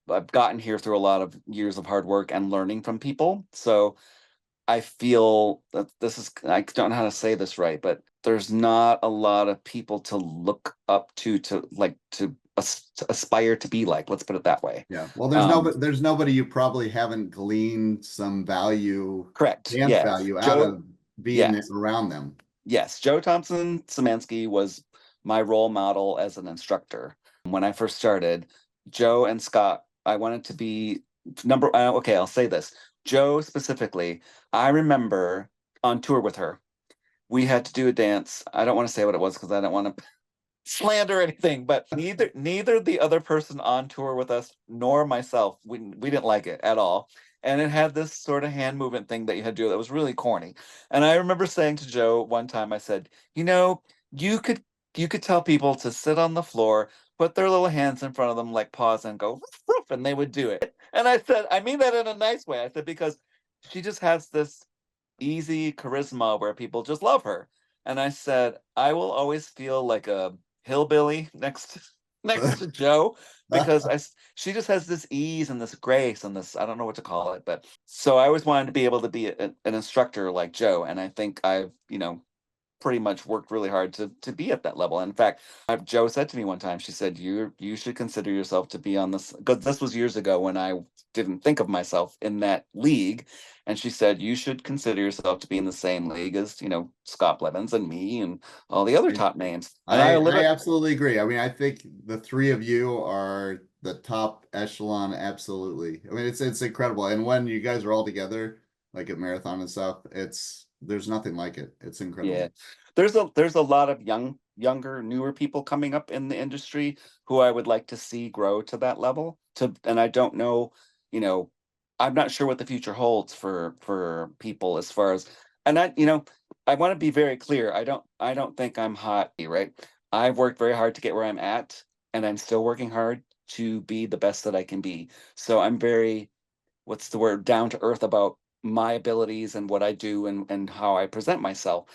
I've gotten here through a lot of years of hard work and learning from people. So I feel that this is, I don't know how to say this right, but there's not a lot of people to look up to like to aspire to be like. Let's put it that way. Yeah. Well, there's nobody you probably haven't gleaned some value, Correct. dance Yeah. value out Joe, of being yes. around them. Yes. Joe Thompson Szymanski was my role model as an instructor. When I first started, Joe and Scott, I wanted to be okay, I'll say this. Joe specifically, I remember on tour with her, we had to do a dance. I don't want to say what it was because I don't want to slander anything, but neither the other person on tour with us nor myself, we didn't like it at all. And it had this sort of hand movement thing that you had to do that was really corny. And I remember saying to Joe one time, I said, you know, you could you could tell people to sit on the floor, put their little hands in front of them, like pause and go, "Roof, roof," and they would do it. And I said, I mean that in a nice way. I said, because she just has this easy charisma where people just love her. And I said, I will always feel like a hillbilly next to Joe because she just has this ease and this grace and this, I don't know what to call it, but so I always wanted to be able to be an instructor like Joe, and I think I've pretty much worked really hard to be at that level. In fact, Joe said to me one time, she said, you should consider yourself to be on this, because this was years ago when I didn't think of myself in that league. And she said, you should consider yourself to be in the same league as, Scott Blevins and me and all the other top names. And I absolutely agree. I mean, I think the three of you are the top echelon. Absolutely. I mean, it's incredible. And when you guys are all together, like at Marathon and stuff, there's nothing like it. It's incredible. Yeah. There's a lot of younger, newer people coming up in the industry who I would like to see grow to that level. And I don't know, I'm not sure what the future holds for people as far as, and I want to be very clear. I don't think I'm hot, right? I've worked very hard to get where I'm at, and I'm still working hard to be the best that I can be. So I'm very, what's the word, down to earth about my abilities and what I do and how I present myself.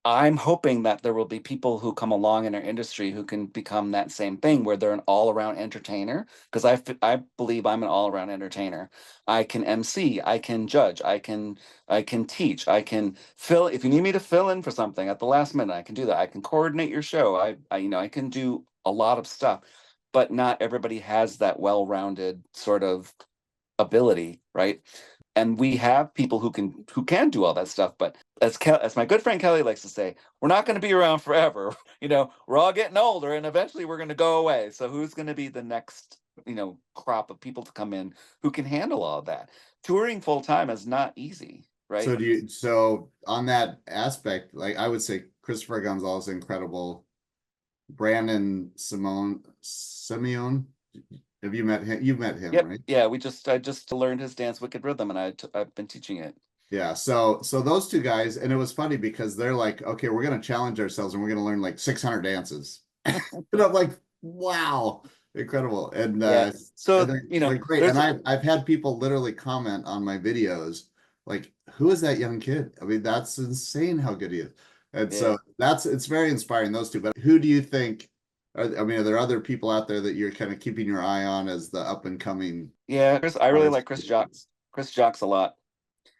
I'm hoping that there will be people who come along in our industry who can become that same thing, where they're an all-around entertainer. Because I believe I'm an all-around entertainer. I can MC, I can judge, I can teach, I can fill. If you need me to fill in for something at the last minute, I can do that. I can coordinate your show. I can do a lot of stuff, but not everybody has that well-rounded sort of ability, right? And we have people who can do all that stuff, but as my good friend Kelly likes to say, we're not going to be around forever. We're all getting older, and eventually we're going to go away. So who's going to be the next crop of people to come in who can handle all of that? Touring full time is not easy, right? So on that aspect, like I would say Christopher Gonzalez incredible. Brandon Simeon. Have you met him? You've met him, Yep. right? Yeah, I just learned his dance Wicked Rhythm, and I've been teaching it. Yeah, so those two guys, and it was funny because they're like, okay, we're gonna challenge ourselves and we're gonna learn like 600 dances. And I'm like, wow, incredible. And Yeah. So and they're great. And I've had people literally comment on my videos, like, who is that young kid? I mean, that's insane how good he is. And so it's very inspiring, those two. But who do you think are there other people out there that you're kind of keeping your eye on as the up and coming? Yeah, I really like Chris Jocks. Chris Jocks a lot.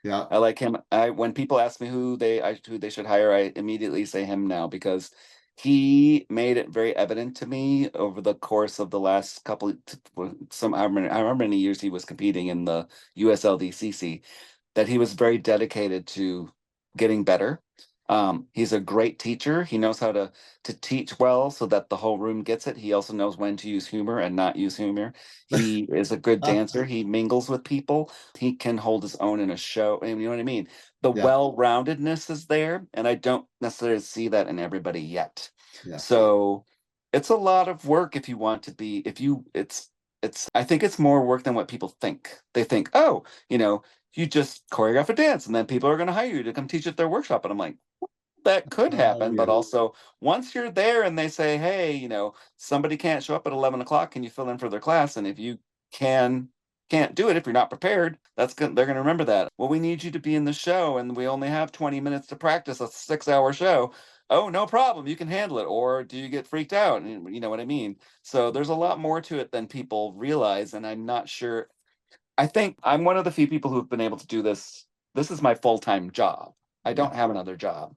Yeah. I like him. When people ask me who they should hire, I immediately say him now, because he made it very evident to me over the course of the last couple I remember how many years he was competing in the USLDCC, that he was very dedicated to getting better. He's a great teacher. He knows how to teach well so that the whole room gets it. He also knows when to use humor and not use humor. He is a good dancer. He mingles with people. He can hold his own in a show. And you know what I mean? The well-roundedness is there, and I don't necessarily see that in everybody yet. Yeah. So it's a lot of work if you want to be, I think it's more work than what people think. They think, oh, you just choreograph a dance and then people are going to hire you to come teach at their workshop. And I'm like, that could happen. But also, once you're there and they say, hey, somebody can't show up at 11 o'clock, can you fill in for their class? And if you can't do it, if you're not prepared, they're going to remember that. Well, we need you to be in the show and we only have 20 minutes to practice a 6-hour show. oh, no problem, you can handle it, or do you get freaked out? And you know what I mean? So there's a lot more to it than people realize, and I'm not sure. I think I'm one of the few people who've been able to do this. This is my full-time job. I Yeah. don't have another job.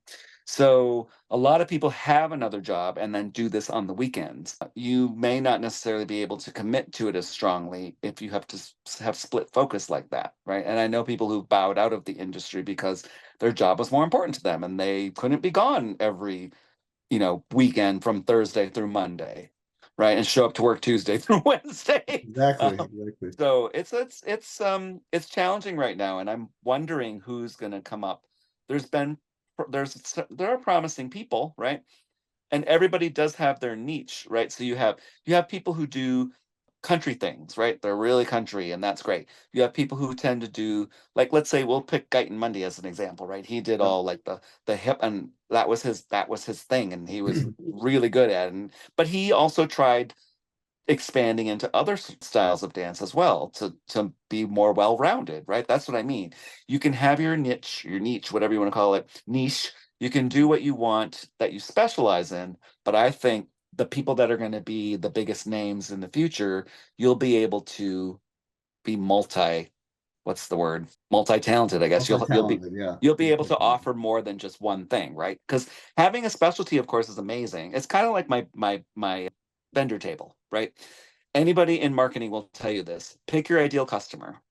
So a lot of people have another job and then do this on the weekends. You may not necessarily be able to commit to it as strongly if you have to have split focus like that, right? And I know people who've bowed out of the industry because their job was more important to them and they couldn't be gone every, weekend from Thursday through Monday, right? And show up to work Tuesday through Wednesday. Exactly. Um, Exactly. so it's challenging right now, and I'm wondering who's going to come up. There's been there are promising people, right? And everybody does have their niche, right? So you have people who do country things, right? They're really country, and that's great. You have people who tend to do, like, let's say we'll pick Guyton Mundy as an example, right? He did Yep. all like the hip, and that was his thing, and he was really good at it. But he also tried expanding into other styles of dance as well to be more well-rounded, right? That's what I mean. You can have your niche, whatever you want to call it, niche. You can do what you want that you specialize in, but I think the people that are going to be the biggest names in the future, you'll be able to be what's the word? Multi-talented, I guess. You'll be Multi-talented, yeah. you'll be able to offer more than just one thing, right? Because having a specialty, of course, is amazing. It's kind of like my vendor table, right? Anybody in marketing will tell you this. Pick your ideal customer,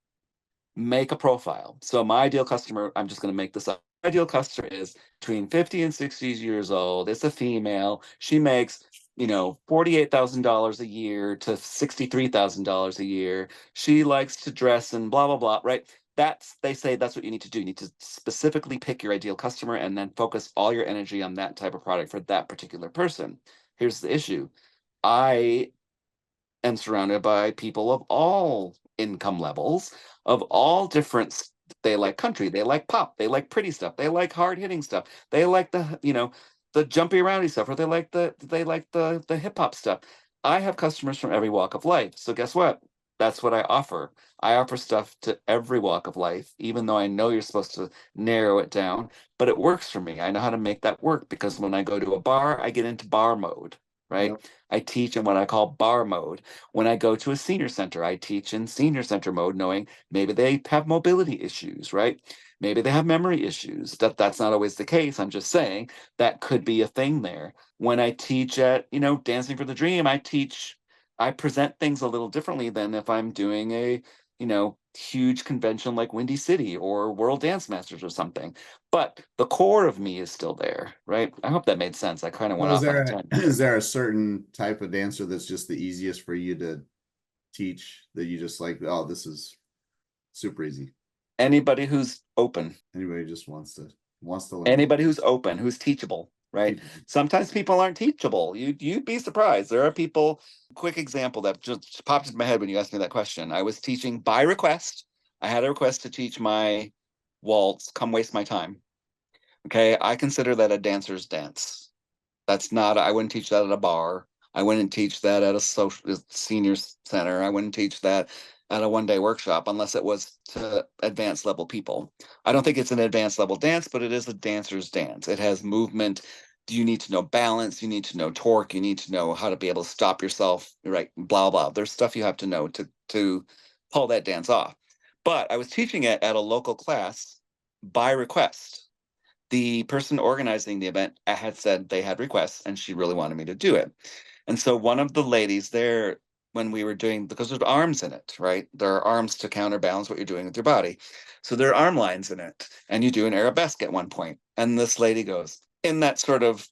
make a profile. So my ideal customer, I'm just going to make this up. My ideal customer is between 50 and 60 years old. It's a female. She makes, $48,000 a year to $63,000 a year. She likes to dress and blah, blah, blah, right? They say that's what you need to do. You need to specifically pick your ideal customer and then focus all your energy on that type of product for that particular person. Here's the issue. I am surrounded by people of all income levels, of all different. They like country, they like pop, they like pretty stuff, they like hard hitting stuff, they like the jumpy aroundy stuff, or they like the hip hop stuff. I have customers from every walk of life. So guess what? That's what I offer. I offer stuff to every walk of life, even though I know you're supposed to narrow it down, but it works for me. I know how to make that work because when I go to a bar, I get into bar mode, right? Yep. I teach in what I call bar mode. When I go to a senior center, I teach in senior center mode, knowing maybe they have mobility issues, right? Maybe they have memory issues. That's not always the case. I'm just saying that could be a thing there. When I teach at, Dancing for the Dream, I present things a little differently than if I'm doing a, huge convention like Windy City or World Dance Masters or something. But the core of me is still there, right? I hope that made sense. I kind of So went is off on a there tangent. is there a certain type of dancer that's just the easiest for you to teach that you just like, oh, this is super easy? Anybody who's open. Anybody just wants to learn. Anybody who's open, who's teachable, right? Teachable. Sometimes people aren't teachable. You'd be surprised. There are people. Quick example that just popped into my head when you asked me that question. I was teaching by request. I had a request to teach my waltz, Come Waste My Time. Okay, I consider that a dancer's dance. That's not, I wouldn't teach that at a bar. I wouldn't teach that at a social senior center. I wouldn't teach that at a 1-day workshop unless it was to advanced level people. I don't think it's an advanced level dance, but it is a dancer's dance. It has movement. You need to know balance. You need to know torque. You need to know how to be able to stop yourself, right? Blah, blah. There's stuff you have to know to pull that dance off. But I was teaching it at a local class by request. The person organizing the event had said they had requests and she really wanted me to do it. And so one of the ladies there, when we were doing, because there's arms in it, right? There are arms to counterbalance what you're doing with your body. So there are arm lines in it. And you do an arabesque at one point. And this lady goes, in that sort of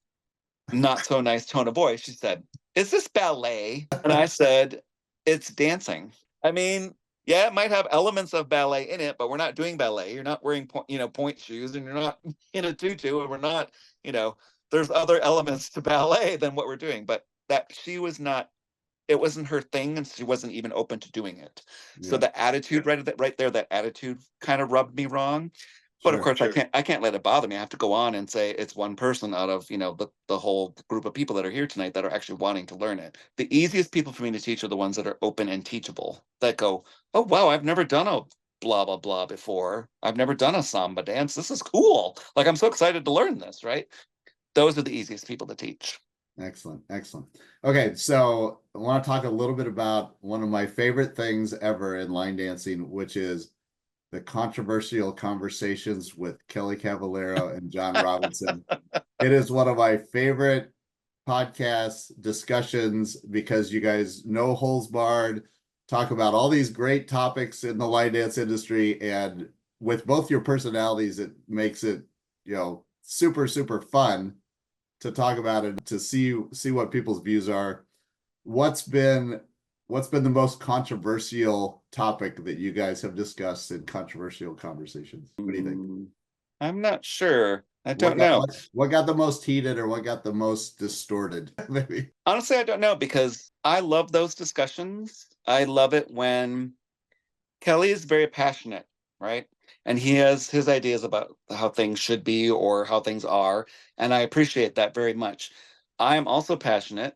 not so nice tone of voice, she said, "Is this ballet?" And I said, "It's dancing." I mean, yeah, it might have elements of ballet in it, but we're not doing ballet. You're not wearing point shoes, and you're not in a tutu, and we're not, you know, there's other elements to ballet than what we're doing. But that she was not, it wasn't her thing, and she wasn't even open to doing it. So Yeah, the attitude right there, that attitude kind of rubbed me wrong. But of sure. course, I can't let it bother me. I have to go on and say it's one person out of, the whole group of people that are here tonight that are actually wanting to learn it. The easiest people for me to teach are the ones that are open and teachable, that go, "Oh wow, I've never done a blah blah blah before. I've never done a samba dance. This is cool. Like, I'm so excited to learn this," right? those are the easiest people to teach. Excellent. Excellent. Okay. So I want to talk a little bit about one of my favorite things ever in line dancing, which is the controversial conversations with Kelly Cavallero and John Robinson. It is one of my favorite podcast discussions because you guys no holds barred, talk about all these great topics in the line dance industry, and with both your personalities, it makes it, super, super fun to talk about it, to see what people's views are. What's been the most controversial topic that you guys have discussed in controversial conversations? What do you think? I'm not sure. I don't know. What got the most heated, or what got the most distorted? Maybe. Honestly, I don't know, because I love those discussions. I love it when Kelly is very passionate, right? And he has his ideas about how things should be or how things are. And I appreciate that very much. I'm also passionate,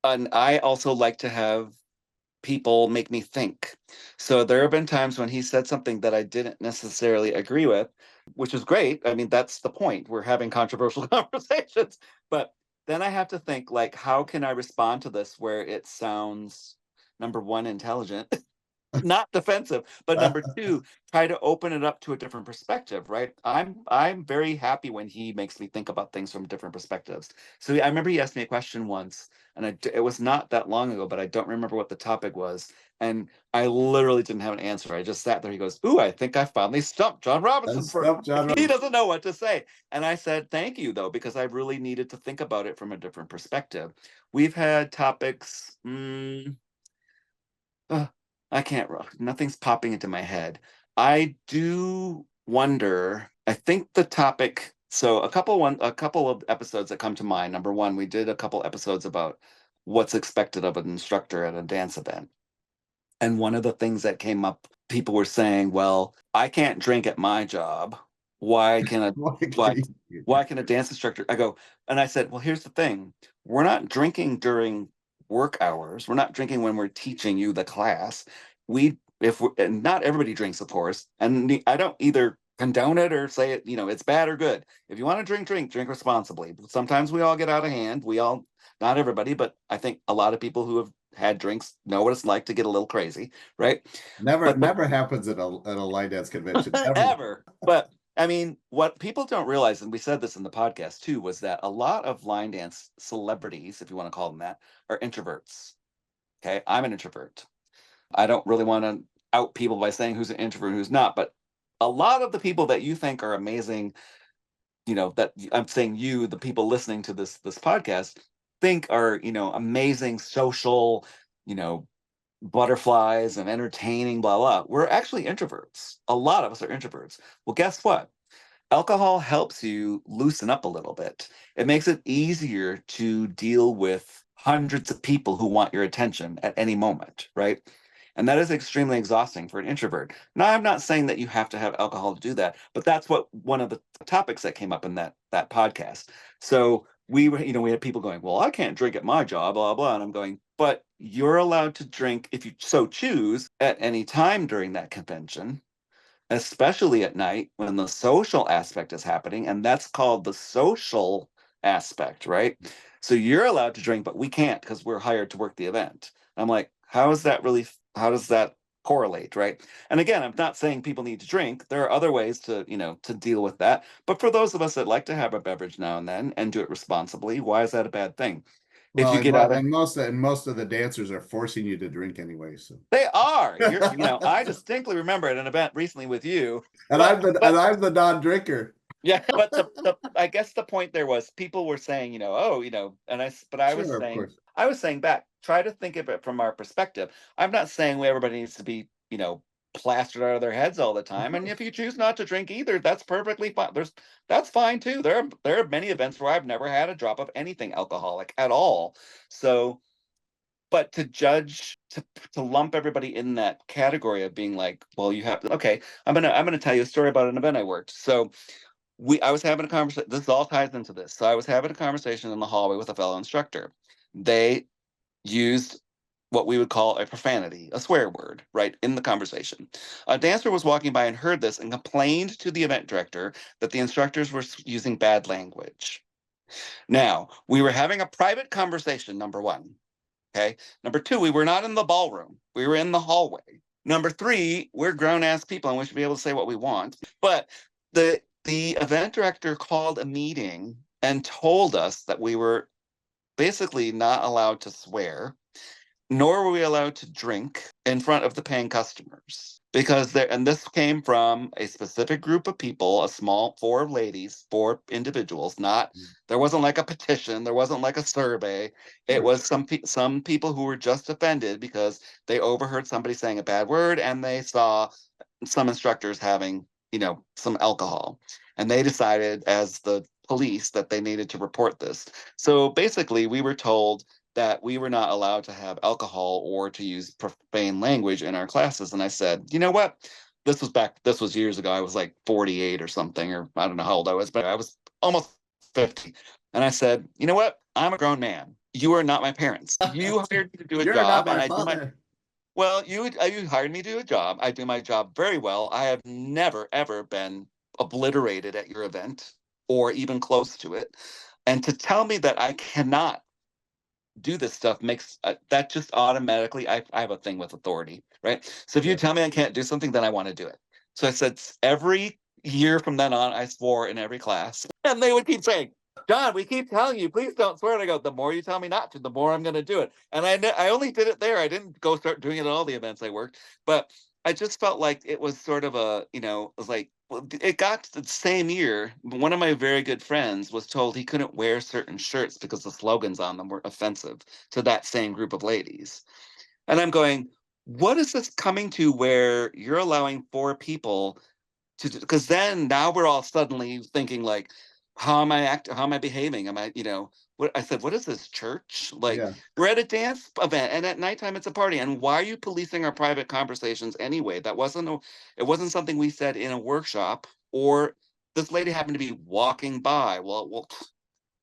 and I also like to have people make me think. So there have been times when he said something that I didn't necessarily agree with, which is great. I mean, that's the point. We're having controversial conversations. But then I have to think, like, how can I respond to this where it sounds, number one, intelligent, not defensive, but number two, try to open it up to a different perspective, right? I'm very happy when he makes me think about things from different perspectives. So I remember he asked me a question once, and it was not that long ago, but I don't remember what the topic was. And I literally didn't have an answer. I just sat there. He goes, "Ooh, I think I finally stumped John Robinson." He doesn't know what to say. And I said, "Thank you, though, because I really needed to think about it from a different perspective." We've had topics. I can't. Nothing's popping into my head. I do wonder. I think the topic. So a couple of episodes that come to mind. Number one, we did a couple episodes about what's expected of an instructor at a dance event. And one of the things that came up, people were saying, "Well, I can't drink at my job. Why can a why can a dance instructor?" I go, and I said, "Well, here's the thing. We're not drinking during work hours. We're not drinking when we're teaching you the class. And not everybody drinks, of course. And I don't either condone it or say it, it's bad or good. If you want to drink responsibly. But sometimes we all get out of hand. Not everybody, but I think a lot of people who have had drinks know what it's like to get a little crazy, right? Never happens at a line dance convention. Ever. But I mean, what people don't realize, and we said this in the podcast too, was that a lot of line dance celebrities, if you want to call them that, are introverts. Okay, I'm an introvert. I don't really want to out people by saying who's an introvert and who's not, but a lot of the people that you think are amazing, that I'm saying the people listening to this podcast think are, amazing social, butterflies and entertaining, blah, blah. We're actually introverts. A lot of us are introverts. Well, guess what? Alcohol helps you loosen up a little bit. It makes it easier to deal with hundreds of people who want your attention at any moment, right? And that is extremely exhausting for an introvert. Now, I'm not saying that you have to have alcohol to do that, but that's what one of the topics that came up in that podcast. So we had people going, "Well, I can't drink at my job, blah, blah." And I'm going, but you're allowed to drink if you so choose at any time during that convention, especially at night when the social aspect is happening. And that's called the social aspect, right? So you're allowed to drink, but we can't because we're hired to work the event. I'm like, how does that correlate, right? And again, I'm not saying people need to drink. There are other ways to deal with that. But for those of us that like to have a beverage now and then and do it responsibly, why is that a bad thing? Well, If you get out of, and most of the dancers are forcing you to drink anyway. So they are. I distinctly remember at an event recently with you, and I'm the non-drinker. Yeah, but I guess the point there was people were saying, and I was saying back, try to think of it from our perspective. I'm not saying everybody needs to be, plastered out of their heads all the time. And if you choose not to drink either, that's perfectly fine. That's fine too. There are many events where I've never had a drop of anything alcoholic at all. So, but to lump everybody in that category of being like, well, you have to, okay, I'm gonna tell you a story about an event I worked. So I was having a conversation. This all ties into this. So I was having a conversation in the hallway with a fellow instructor. They used what we would call a profanity, a swear word, right, in the conversation. A dancer was walking by and heard this and complained to the event director that the instructors were using bad language. Now, we were having a private conversation, number one. Okay. Number two, we were not in the ballroom. We were in the hallway. Number three, we're grown ass people and we should be able to say what we want. But the event director called a meeting and told us that we were basically not allowed to swear, nor were we allowed to drink in front of the paying customers. Because there, and this came from a specific group of people, a small, four ladies, four individuals, not, there wasn't like a petition, there wasn't like a survey. It was some people who were just offended because they overheard somebody saying a bad word and they saw some instructors having, some alcohol. And they decided as the police that they needed to report this. So basically, we were told that we were not allowed to have alcohol or to use profane language in our classes. And I said, you know what? This was years ago. I was like 48 or something, or I don't know how old I was, but I was almost 50. And I said, you know what? I'm a grown man. You are not my parents. You hired me to do a You're not job, and my I do my father. well, you hired me to do a job. I do my job very well. I have never ever been obliterated at your event or even close to it. And to tell me that I cannot do this stuff makes that just automatically, I have a thing with authority, right? So if you Yeah. tell me I can't do something, then I want to do it. So I said every year from then on, I swore in every class, and they would keep saying, John, we keep telling you, please don't swear. And I go, the more you tell me not to, the more I'm going to do it. And I only did it there. I didn't go start doing it at all the events I worked, but I just felt like it was sort of it was like, well, it got to the same year. One of my very good friends was told he couldn't wear certain shirts because the slogans on them were offensive to that same group of ladies. And I'm going, what is this coming to where you're allowing four people to, because then now we're all suddenly thinking like, how am I behaving? Am I, what I said, what is this church? Like, Yeah. we're at a dance event and at nighttime it's a party. And why are you policing our private conversations anyway? It wasn't something we said in a workshop, or this lady happened to be walking by. Well,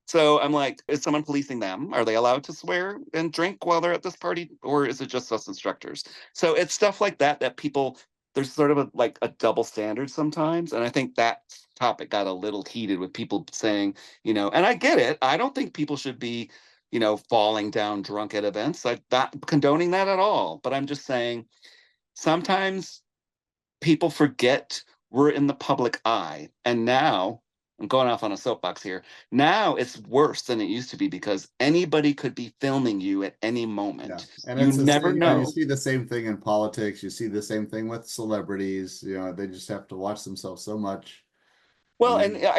so I'm like, is someone policing them? Are they allowed to swear and drink while they're at this party? Or is it just us instructors? So it's stuff like that people, there's sort of like a double standard sometimes. And I think that topic got a little heated with people saying, and I get it. I don't think people should be, falling down drunk at events. I'm not condoning that at all. But I'm just saying sometimes people forget we're in the public eye. And now, I'm going off on a soapbox here. Now it's worse than it used to be because anybody could be filming you at any Yeah. moment. And You it's the never same, you know. see the same thing in politics. You see the same thing with celebrities. They just have to watch themselves so much. Well, And and then,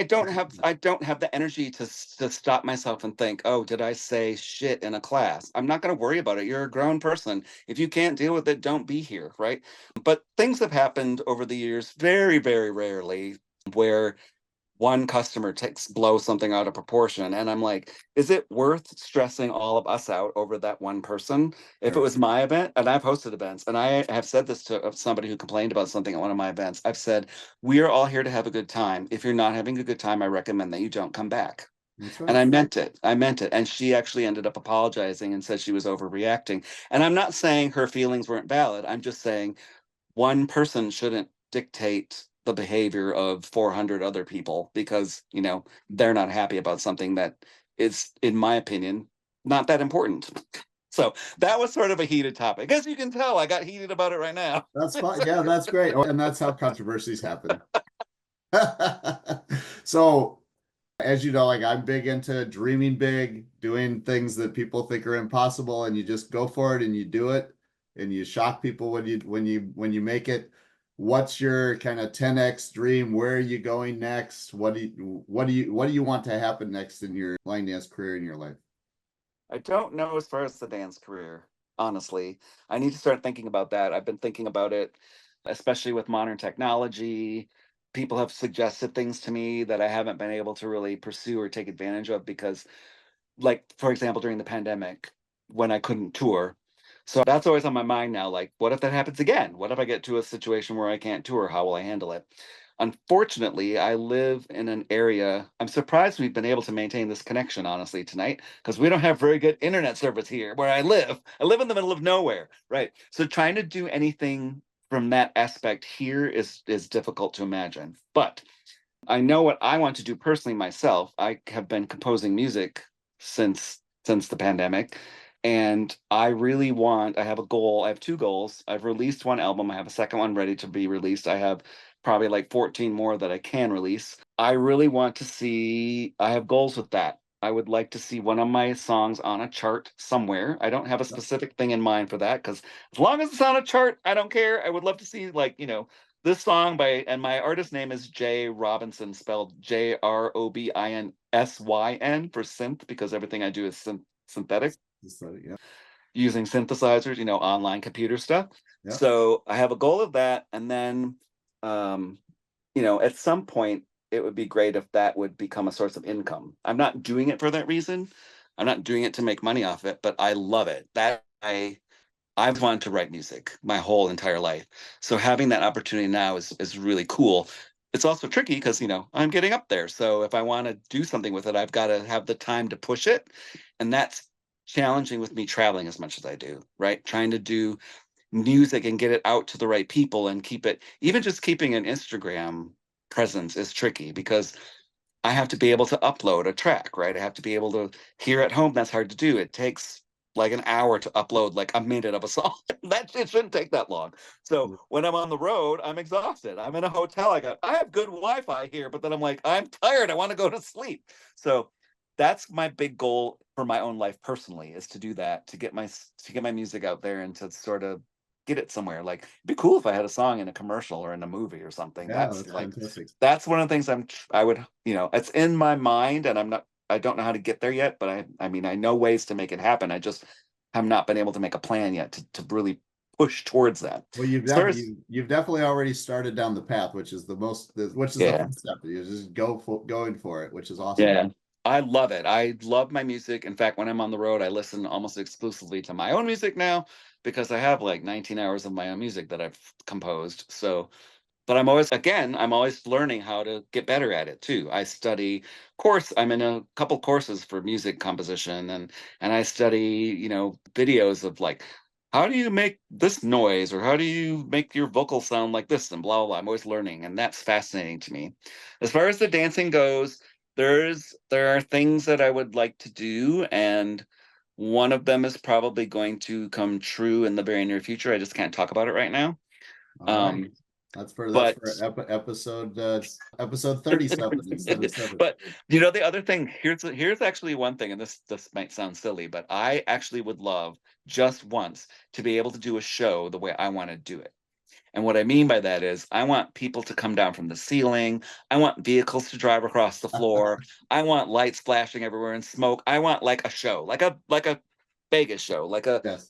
I don't have the energy to stop myself and think, oh, did I say shit in a class? I'm not going to worry about it. You're a grown person. If you can't deal with it, don't be here, right? But things have happened over the years, very, very rarely, where one customer blows something out of proportion, and I'm like, is it worth stressing all of us out over that one person? If it sure. was my event, and I've hosted events, and I have said this to somebody who complained about something at one of my events, I've said, we are all here to have a good time. If you're not having a good time, I recommend that you don't come back. That's And right. I meant it. And she actually ended up apologizing and said she was overreacting. And I'm not saying her feelings weren't valid. I'm just saying one person shouldn't dictate the behavior of 400 other people because, they're not happy about something that is, in my opinion, not that important. So that was sort of a heated topic. As you can tell, I got heated about it right now. That's fine. Yeah, that's great. And that's how controversies happen. So, as you know, like I'm big into dreaming big, doing things that people think are impossible, and you just go for it and you do it, and you shock people when you make it. What's your kind of 10x dream? Where are you going next? What do you want to happen next in your line dance career in your life? I don't know as far as the dance career, honestly. I need to start thinking about that. I've been thinking about it, especially with modern technology. People have suggested things to me that I haven't been able to really pursue or take advantage of because, like, for example, during the pandemic when I couldn't tour. So that's always on my mind now. Like, what if that happens again? What if I get to a situation where I can't tour? How will I handle it? Unfortunately, I live in an area. I'm surprised we've been able to maintain this connection, honestly, tonight, because we don't have very good internet service here where I live. I live in the middle of nowhere, right? So trying to do anything from that aspect here is difficult to imagine. But I know what I want to do personally myself. I have been composing music since the pandemic, and I really want. I have a goal. I have two goals. I've released one album. I have a second one ready to be released. I have probably like 14 more that I can release. I really want to see. I have goals with that. I would like to see one of my songs on a chart somewhere. I don't have a specific thing in mind for that because as long as it's on a chart, I don't care. I would love to see, like, this song by, and my artist name is Jay Robinson, spelled Jobinsyn for synth, because everything I do is synthetic, Yeah. using synthesizers, online computer stuff. Yeah. So I have a goal of that. And then, at some point, it would be great if that would become a source of income. I'm not doing it for that reason. I'm not doing it to make money off it, but I love it. I've wanted to write music my whole entire life. So having that opportunity now is really cool. It's also tricky because, I'm getting up there. So if I want to do something with it, I've got to have the time to push it. And that's challenging with me traveling as much as I do, right? Trying to do music and get it out to the right people and keep it, even just keeping an Instagram presence is tricky because I have to be able to upload a track, right? I have to be able to, here at home, that's hard to do. It takes like an hour to upload like a minute of a song. It shouldn't take that long. So when I'm on the road, I'm exhausted. I'm in a hotel. I have good Wi-Fi here, but then I'm like, I'm tired. I want to go to sleep. So that's my big goal for my own life personally, is to do that, to get my music out there and to sort of get it somewhere. Like, it'd be cool if I had a song in a commercial or in a movie or something. Yeah, That's that's like, fantastic. that's one of the things I would, it's in my mind, and I don't know how to get there yet, but I mean, I know ways to make it happen. I just have not been able to make a plan yet to really push towards that. Well, you've definitely already started down the path, which is the Yeah. first step. You just going for it, which is awesome. Yeah. I love it. I love my music. In fact, when I'm on the road, I listen almost exclusively to my own music now because I have like 19 hours of my own music that I've composed. So, but I'm always learning how to get better at it too. I'm in a couple courses for music composition, and I study, videos of like, how do you make this noise, or how do you make your vocal sound like this, and blah blah blah. I'm always learning, and that's fascinating to me. As far as the dancing goes, there are things that I would like to do, and one of them is probably going to come true in the very near future. I just can't talk about it right now. All right. That's for But episode 37 instead of 7. but the other thing, here's actually one thing, and this might sound silly, but I actually would love just once to be able to do a show the way I want to do it. And what I mean by that is I want people to come down from the ceiling. I want vehicles to drive across the floor. I want lights flashing everywhere and smoke. I want like a show, like a Vegas show, Yes.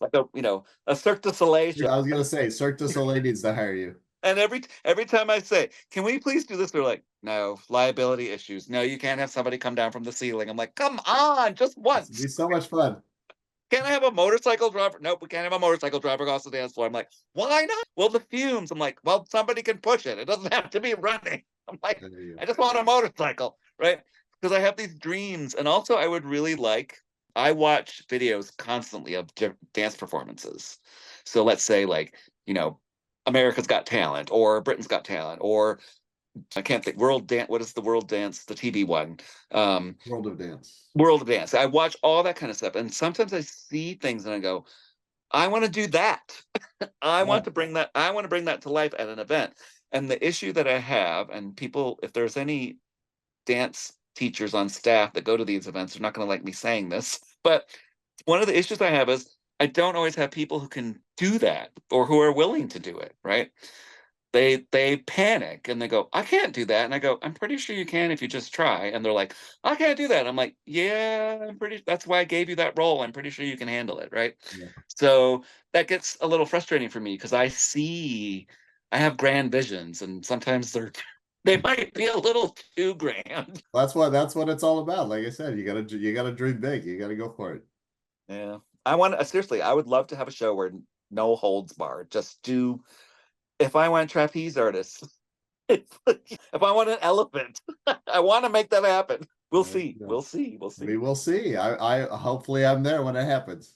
a Cirque du Soleil show. I was gonna say Cirque du Soleil needs to hire you. And every time I say, "Can we please do this?" They're like, "No, liability issues. No, you can't have somebody come down from the ceiling." I'm like, "Come on, just It'd once. be so much fun. Can't I have a motorcycle driver?" Nope, we can't have a motorcycle driver across the dance floor. I'm like, "Why not?" Well, the fumes. I'm like, "Well, somebody can push it. It doesn't have to be running." I'm like, I just want a motorcycle, right? Because I have these dreams, and also I would really like. I watch videos constantly of dance performances. So let's say, like, America's Got Talent, or Britain's Got Talent, or I can't think, World Dance. What is the World Dance? The TV one. World of Dance. World of Dance. I watch all that kind of stuff, and sometimes I see things and I go, I want to do that. I want to bring that. I want to bring that to life at an event. And the issue that I have, and people, if there's any dance teachers on staff that go to these events, they're not going to like me saying this, but one of the issues I have is I don't always have people who can do that or who are willing to do it, right? They panic and they go, I can't do that. And I go, I'm pretty sure you can if you just try. And they're like, I can't do that. I'm like, yeah, that's why I gave you that role. I'm pretty sure you can handle it, right? Yeah. So that gets a little frustrating for me because I have grand visions, and sometimes they might be a little too grand. That's what it's all about. Like I said, you gotta dream big. You gotta go for it. Yeah. I want to, seriously, I would love to have a show where no holds barred. Just do, if I want trapeze artists, if I want an elephant, I want to make that happen. We'll see. Yeah. We'll see. We'll see. We will see. I hopefully I'm there when it happens.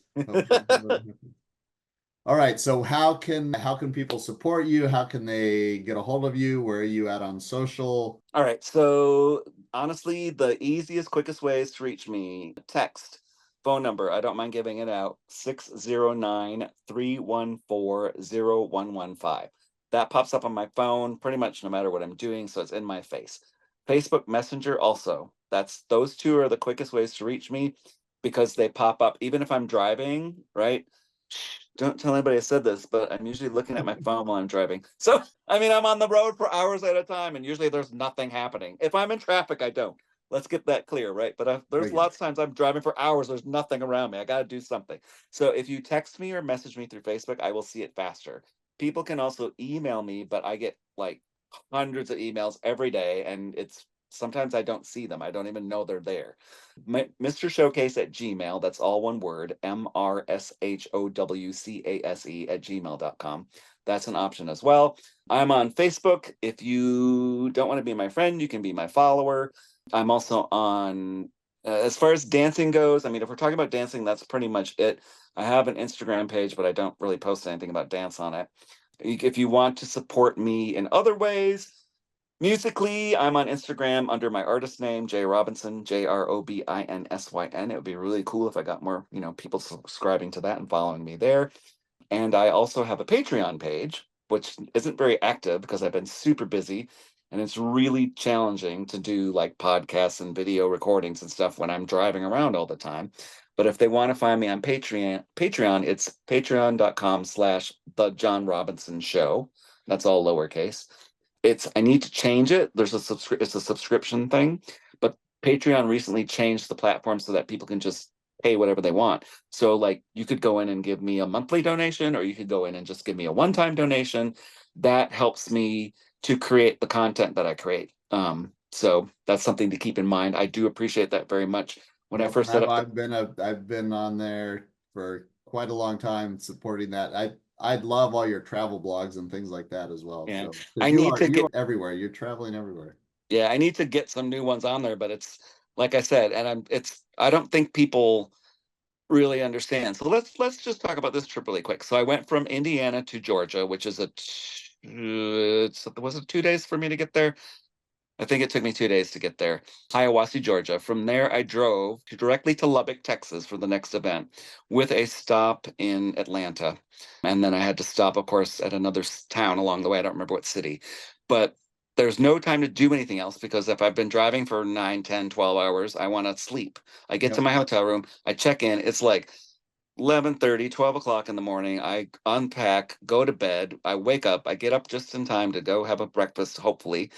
All right. So how can people support you? How can they get a hold of you? Where are you at on social? All right. So honestly, the easiest, quickest ways to reach me, text, phone number. I don't mind giving it out, 609-314-0115. That pops up on my phone pretty much no matter what I'm doing. So it's in my face. Facebook Messenger also. Those two are the quickest ways to reach me because they pop up even if I'm driving, right? Don't tell anybody I said this, but I'm usually looking at my phone while I'm driving. So, I mean, I'm on the road for hours at a time, and usually there's nothing happening. If I'm in traffic, I don't. Let's get that clear, right? But there's Right. lots of times I'm driving for hours. There's nothing around me. I got to do something. So if you text me or message me through Facebook, I will see it faster. People can also email me, but I get like hundreds of emails every day, and sometimes I don't see them. I don't even know they're there. Mr. Showcase at Gmail, that's all one word, MRSHOWCASE at gmail.com. That's an option as well. I'm on Facebook. If you don't want to be my friend, you can be my follower. I'm also on, as far as dancing goes, I mean, if we're talking about dancing, that's pretty much it. I have an Instagram page, but I don't really post anything about dance on it. If you want to support me in other ways, musically, I'm on Instagram under my artist name, Jay Robinson, JROBINSYN. It would be really cool if I got more, people subscribing to that and following me there. And I also have a Patreon page, which isn't very active because I've been super busy. And it's really challenging to do like podcasts and video recordings and stuff when I'm driving around all the time. But if they want to find me on Patreon, it's patreon.com/The John Robinson Show. That's all lowercase. I need to change it. It's a subscription thing, but Patreon recently changed the platform so that people can just pay whatever they want. So like you could go in and give me a monthly donation, or you could go in and just give me a one-time donation. That helps me to create the content that I create. So that's something to keep in mind. I do appreciate that very much. When I Yep, first set up I've been on there for quite a long time supporting that. I'd love all your travel blogs and things like that as well. yeah, So I because need to you get are everywhere, you're traveling everywhere. yeah, I need to get some new ones on there, but it's like I said, and I don't think people really understand. So let's just talk about this trip really quick. So I went from Indiana to Georgia, which is was it 2 days for me to get there? I think it took me 2 days to get there. Hiawassee, Georgia. From there, I drove directly to Lubbock, Texas for the next event with a stop in Atlanta. And then I had to stop, of course, at another town along the way. I don't remember what city. But there's no time to do anything else because if I've been driving for 9, 10, 12 hours, I want to sleep. I get to Yep. my hotel room, I check in. It's like 11:30, 12 o'clock in the morning. I unpack, go to bed. I wake up. I get up just in time to go have a breakfast, hopefully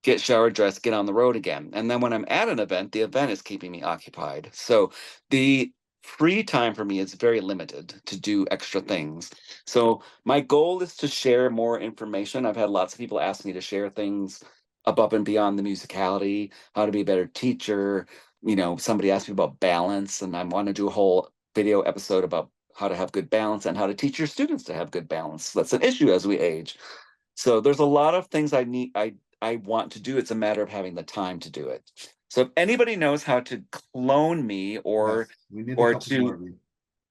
get showered, dressed, get on the road again. And then when I'm at an event, the event is keeping me occupied. So the free time for me is very limited to do extra things. So my goal is to share more information. I've had lots of people ask me to share things above and beyond the musicality, how to be a better teacher. Somebody asked me about balance, and I want to do a whole video episode about how to have good balance and how to teach your students to have good balance. That's an issue as we age. So there's a lot of things I want to do. It's a matter of having the time to do it. So if anybody knows how to clone me Yes, we need a or couple more to of you.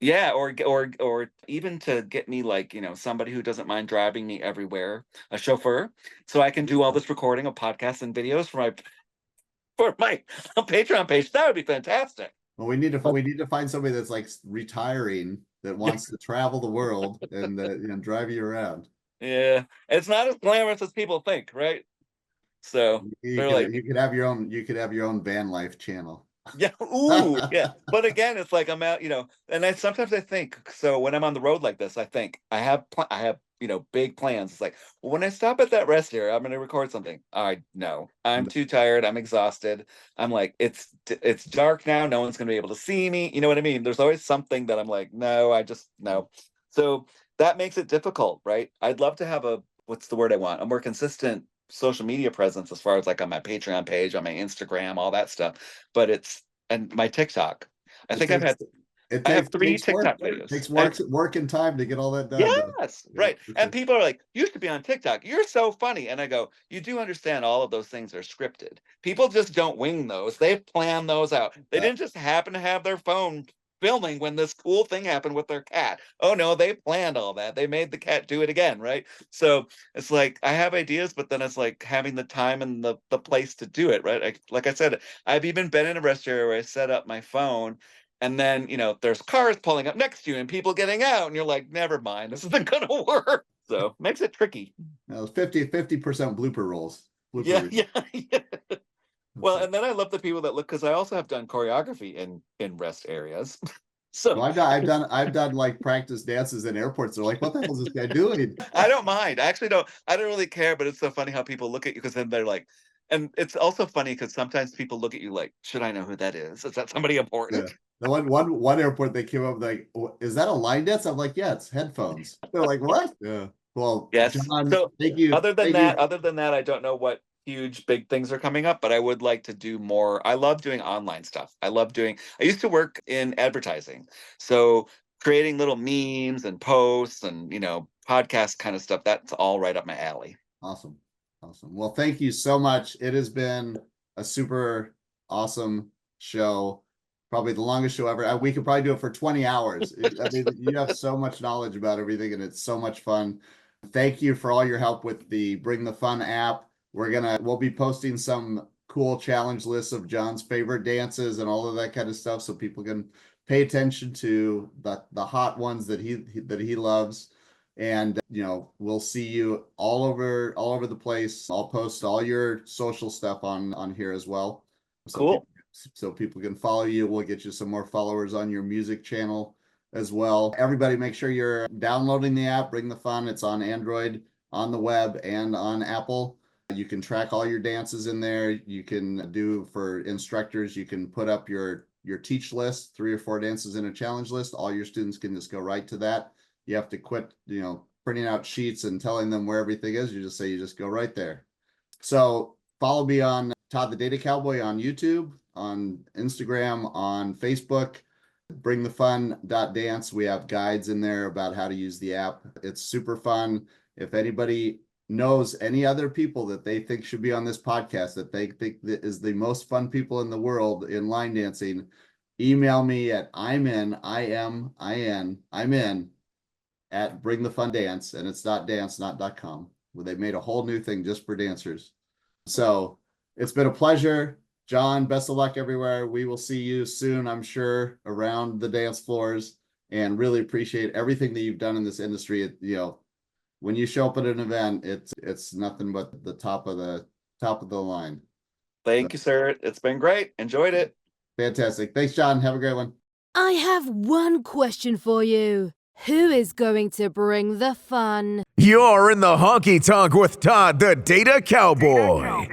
yeah, or even to get me like, somebody who doesn't mind driving me everywhere, a chauffeur, so I can do all this recording of podcasts and videos for my Patreon page, that would be fantastic. Well, we need to find somebody that's like retiring that wants to travel the world and drive you around. Yeah, it's not as glamorous as people think, right? So they're like, You could have your own van life channel. yeah, ooh, yeah. But again, it's like I'm out, and sometimes I think, so when I'm on the road like this, I think I have, big plans. It's like, well, when I stop at that rest area, I'm going to record something. I no, I'm too tired. I'm exhausted. I'm like, it's dark now. No one's going to be able to see me. You know what I mean? There's always something that I'm like, no, I just no. So that makes it difficult, right? I'd love to have what's the word I want? A more consistent social media presence as far as like on my Patreon page, on my Instagram, all that stuff. But and my TikTok. I It think takes I have it 3 takes work. TikTok videos. Takes work and time to get all that done. Yes, Yeah, right. for And sure. people are like, you should be on TikTok. You're so funny. And I go, you do understand all of those things are scripted. People just don't wing those. They've planned those out. They Yeah. didn't just happen to have their phone filming when this cool thing happened with their cat. Oh no, they planned all that. They made the cat do it again, right? So it's like I have ideas, but then it's like having the time and the place to do it, right? Like I said, I've even been in a rest area where I set up my phone and then, there's cars pulling up next to you and people getting out, and you're like, never mind, this isn't gonna work. So makes it tricky. 50% blooper rolls. Yeah, Blooper. yeah. Well, and then I love the people that look, because I also have done choreography in rest areas. So Well, I've done like practice dances in airports. They're like, what the hell is this guy doing? I don't mind. I actually don't. I don't really care. But it's so funny how people look at you, because then they're like, and it's also funny because sometimes people look at you like, should I know who that is? Is that somebody important? Yeah. The one airport they came up like, is that a line dance? I'm like, yeah, it's headphones. They're like, what? Yeah. Well, Yes. John, So thank you. other than Thank that, I don't know what huge big things are coming up, but I would like to do more. I love doing online stuff. I used to work in advertising. So creating little memes and posts and, podcast kind of stuff, that's all right up my alley. Awesome. Awesome. Well, thank you so much. It has been a super awesome show. Probably the longest show ever. We could probably do it for 20 hours. I mean, you have so much knowledge about everything and it's so much fun. Thank you for all your help with the Bring the Fun app. We'll be posting some cool challenge lists of John's favorite dances and all of that kind of stuff, so people can pay attention to the hot ones that he loves. And we'll see you all over the place. I'll post all your social stuff on here as well. Cool. So people can follow you. We'll get you some more followers on your music channel as well. Everybody, make sure you're downloading the app, Bring the Fun. It's on Android, on the web, and on Apple. You can track all your dances in there. You can do, for instructors, you can put up your teach list, 3 or 4 dances in a challenge list. All your students can just go right to that. You have to quit, printing out sheets and telling them where everything is. You just go right there. So follow me on Todd the Data Cowboy on YouTube, on Instagram, on Facebook. Bringthefun.dance. We have guides in there about how to use the app. It's super fun. If anybody knows any other people that they think should be on this podcast, that they think that is the most fun people in the world in line dancing, email me at I'm in at Bring the Fun Dance, and it's .dance, not .com. Well, they made a whole new thing just for dancers. So it's been a pleasure. John, best of luck everywhere. We will see you soon, I'm sure, around the dance floors, and really appreciate everything that you've done in this industry. When you show up at an event, it's nothing but the top of the line. Thank you, sir. It's been great. Enjoyed it. Fantastic. Thanks, John. Have a great one. I have one question for you. Who is going to bring the fun? You're in the honky tonk with Todd the Data Cowboy.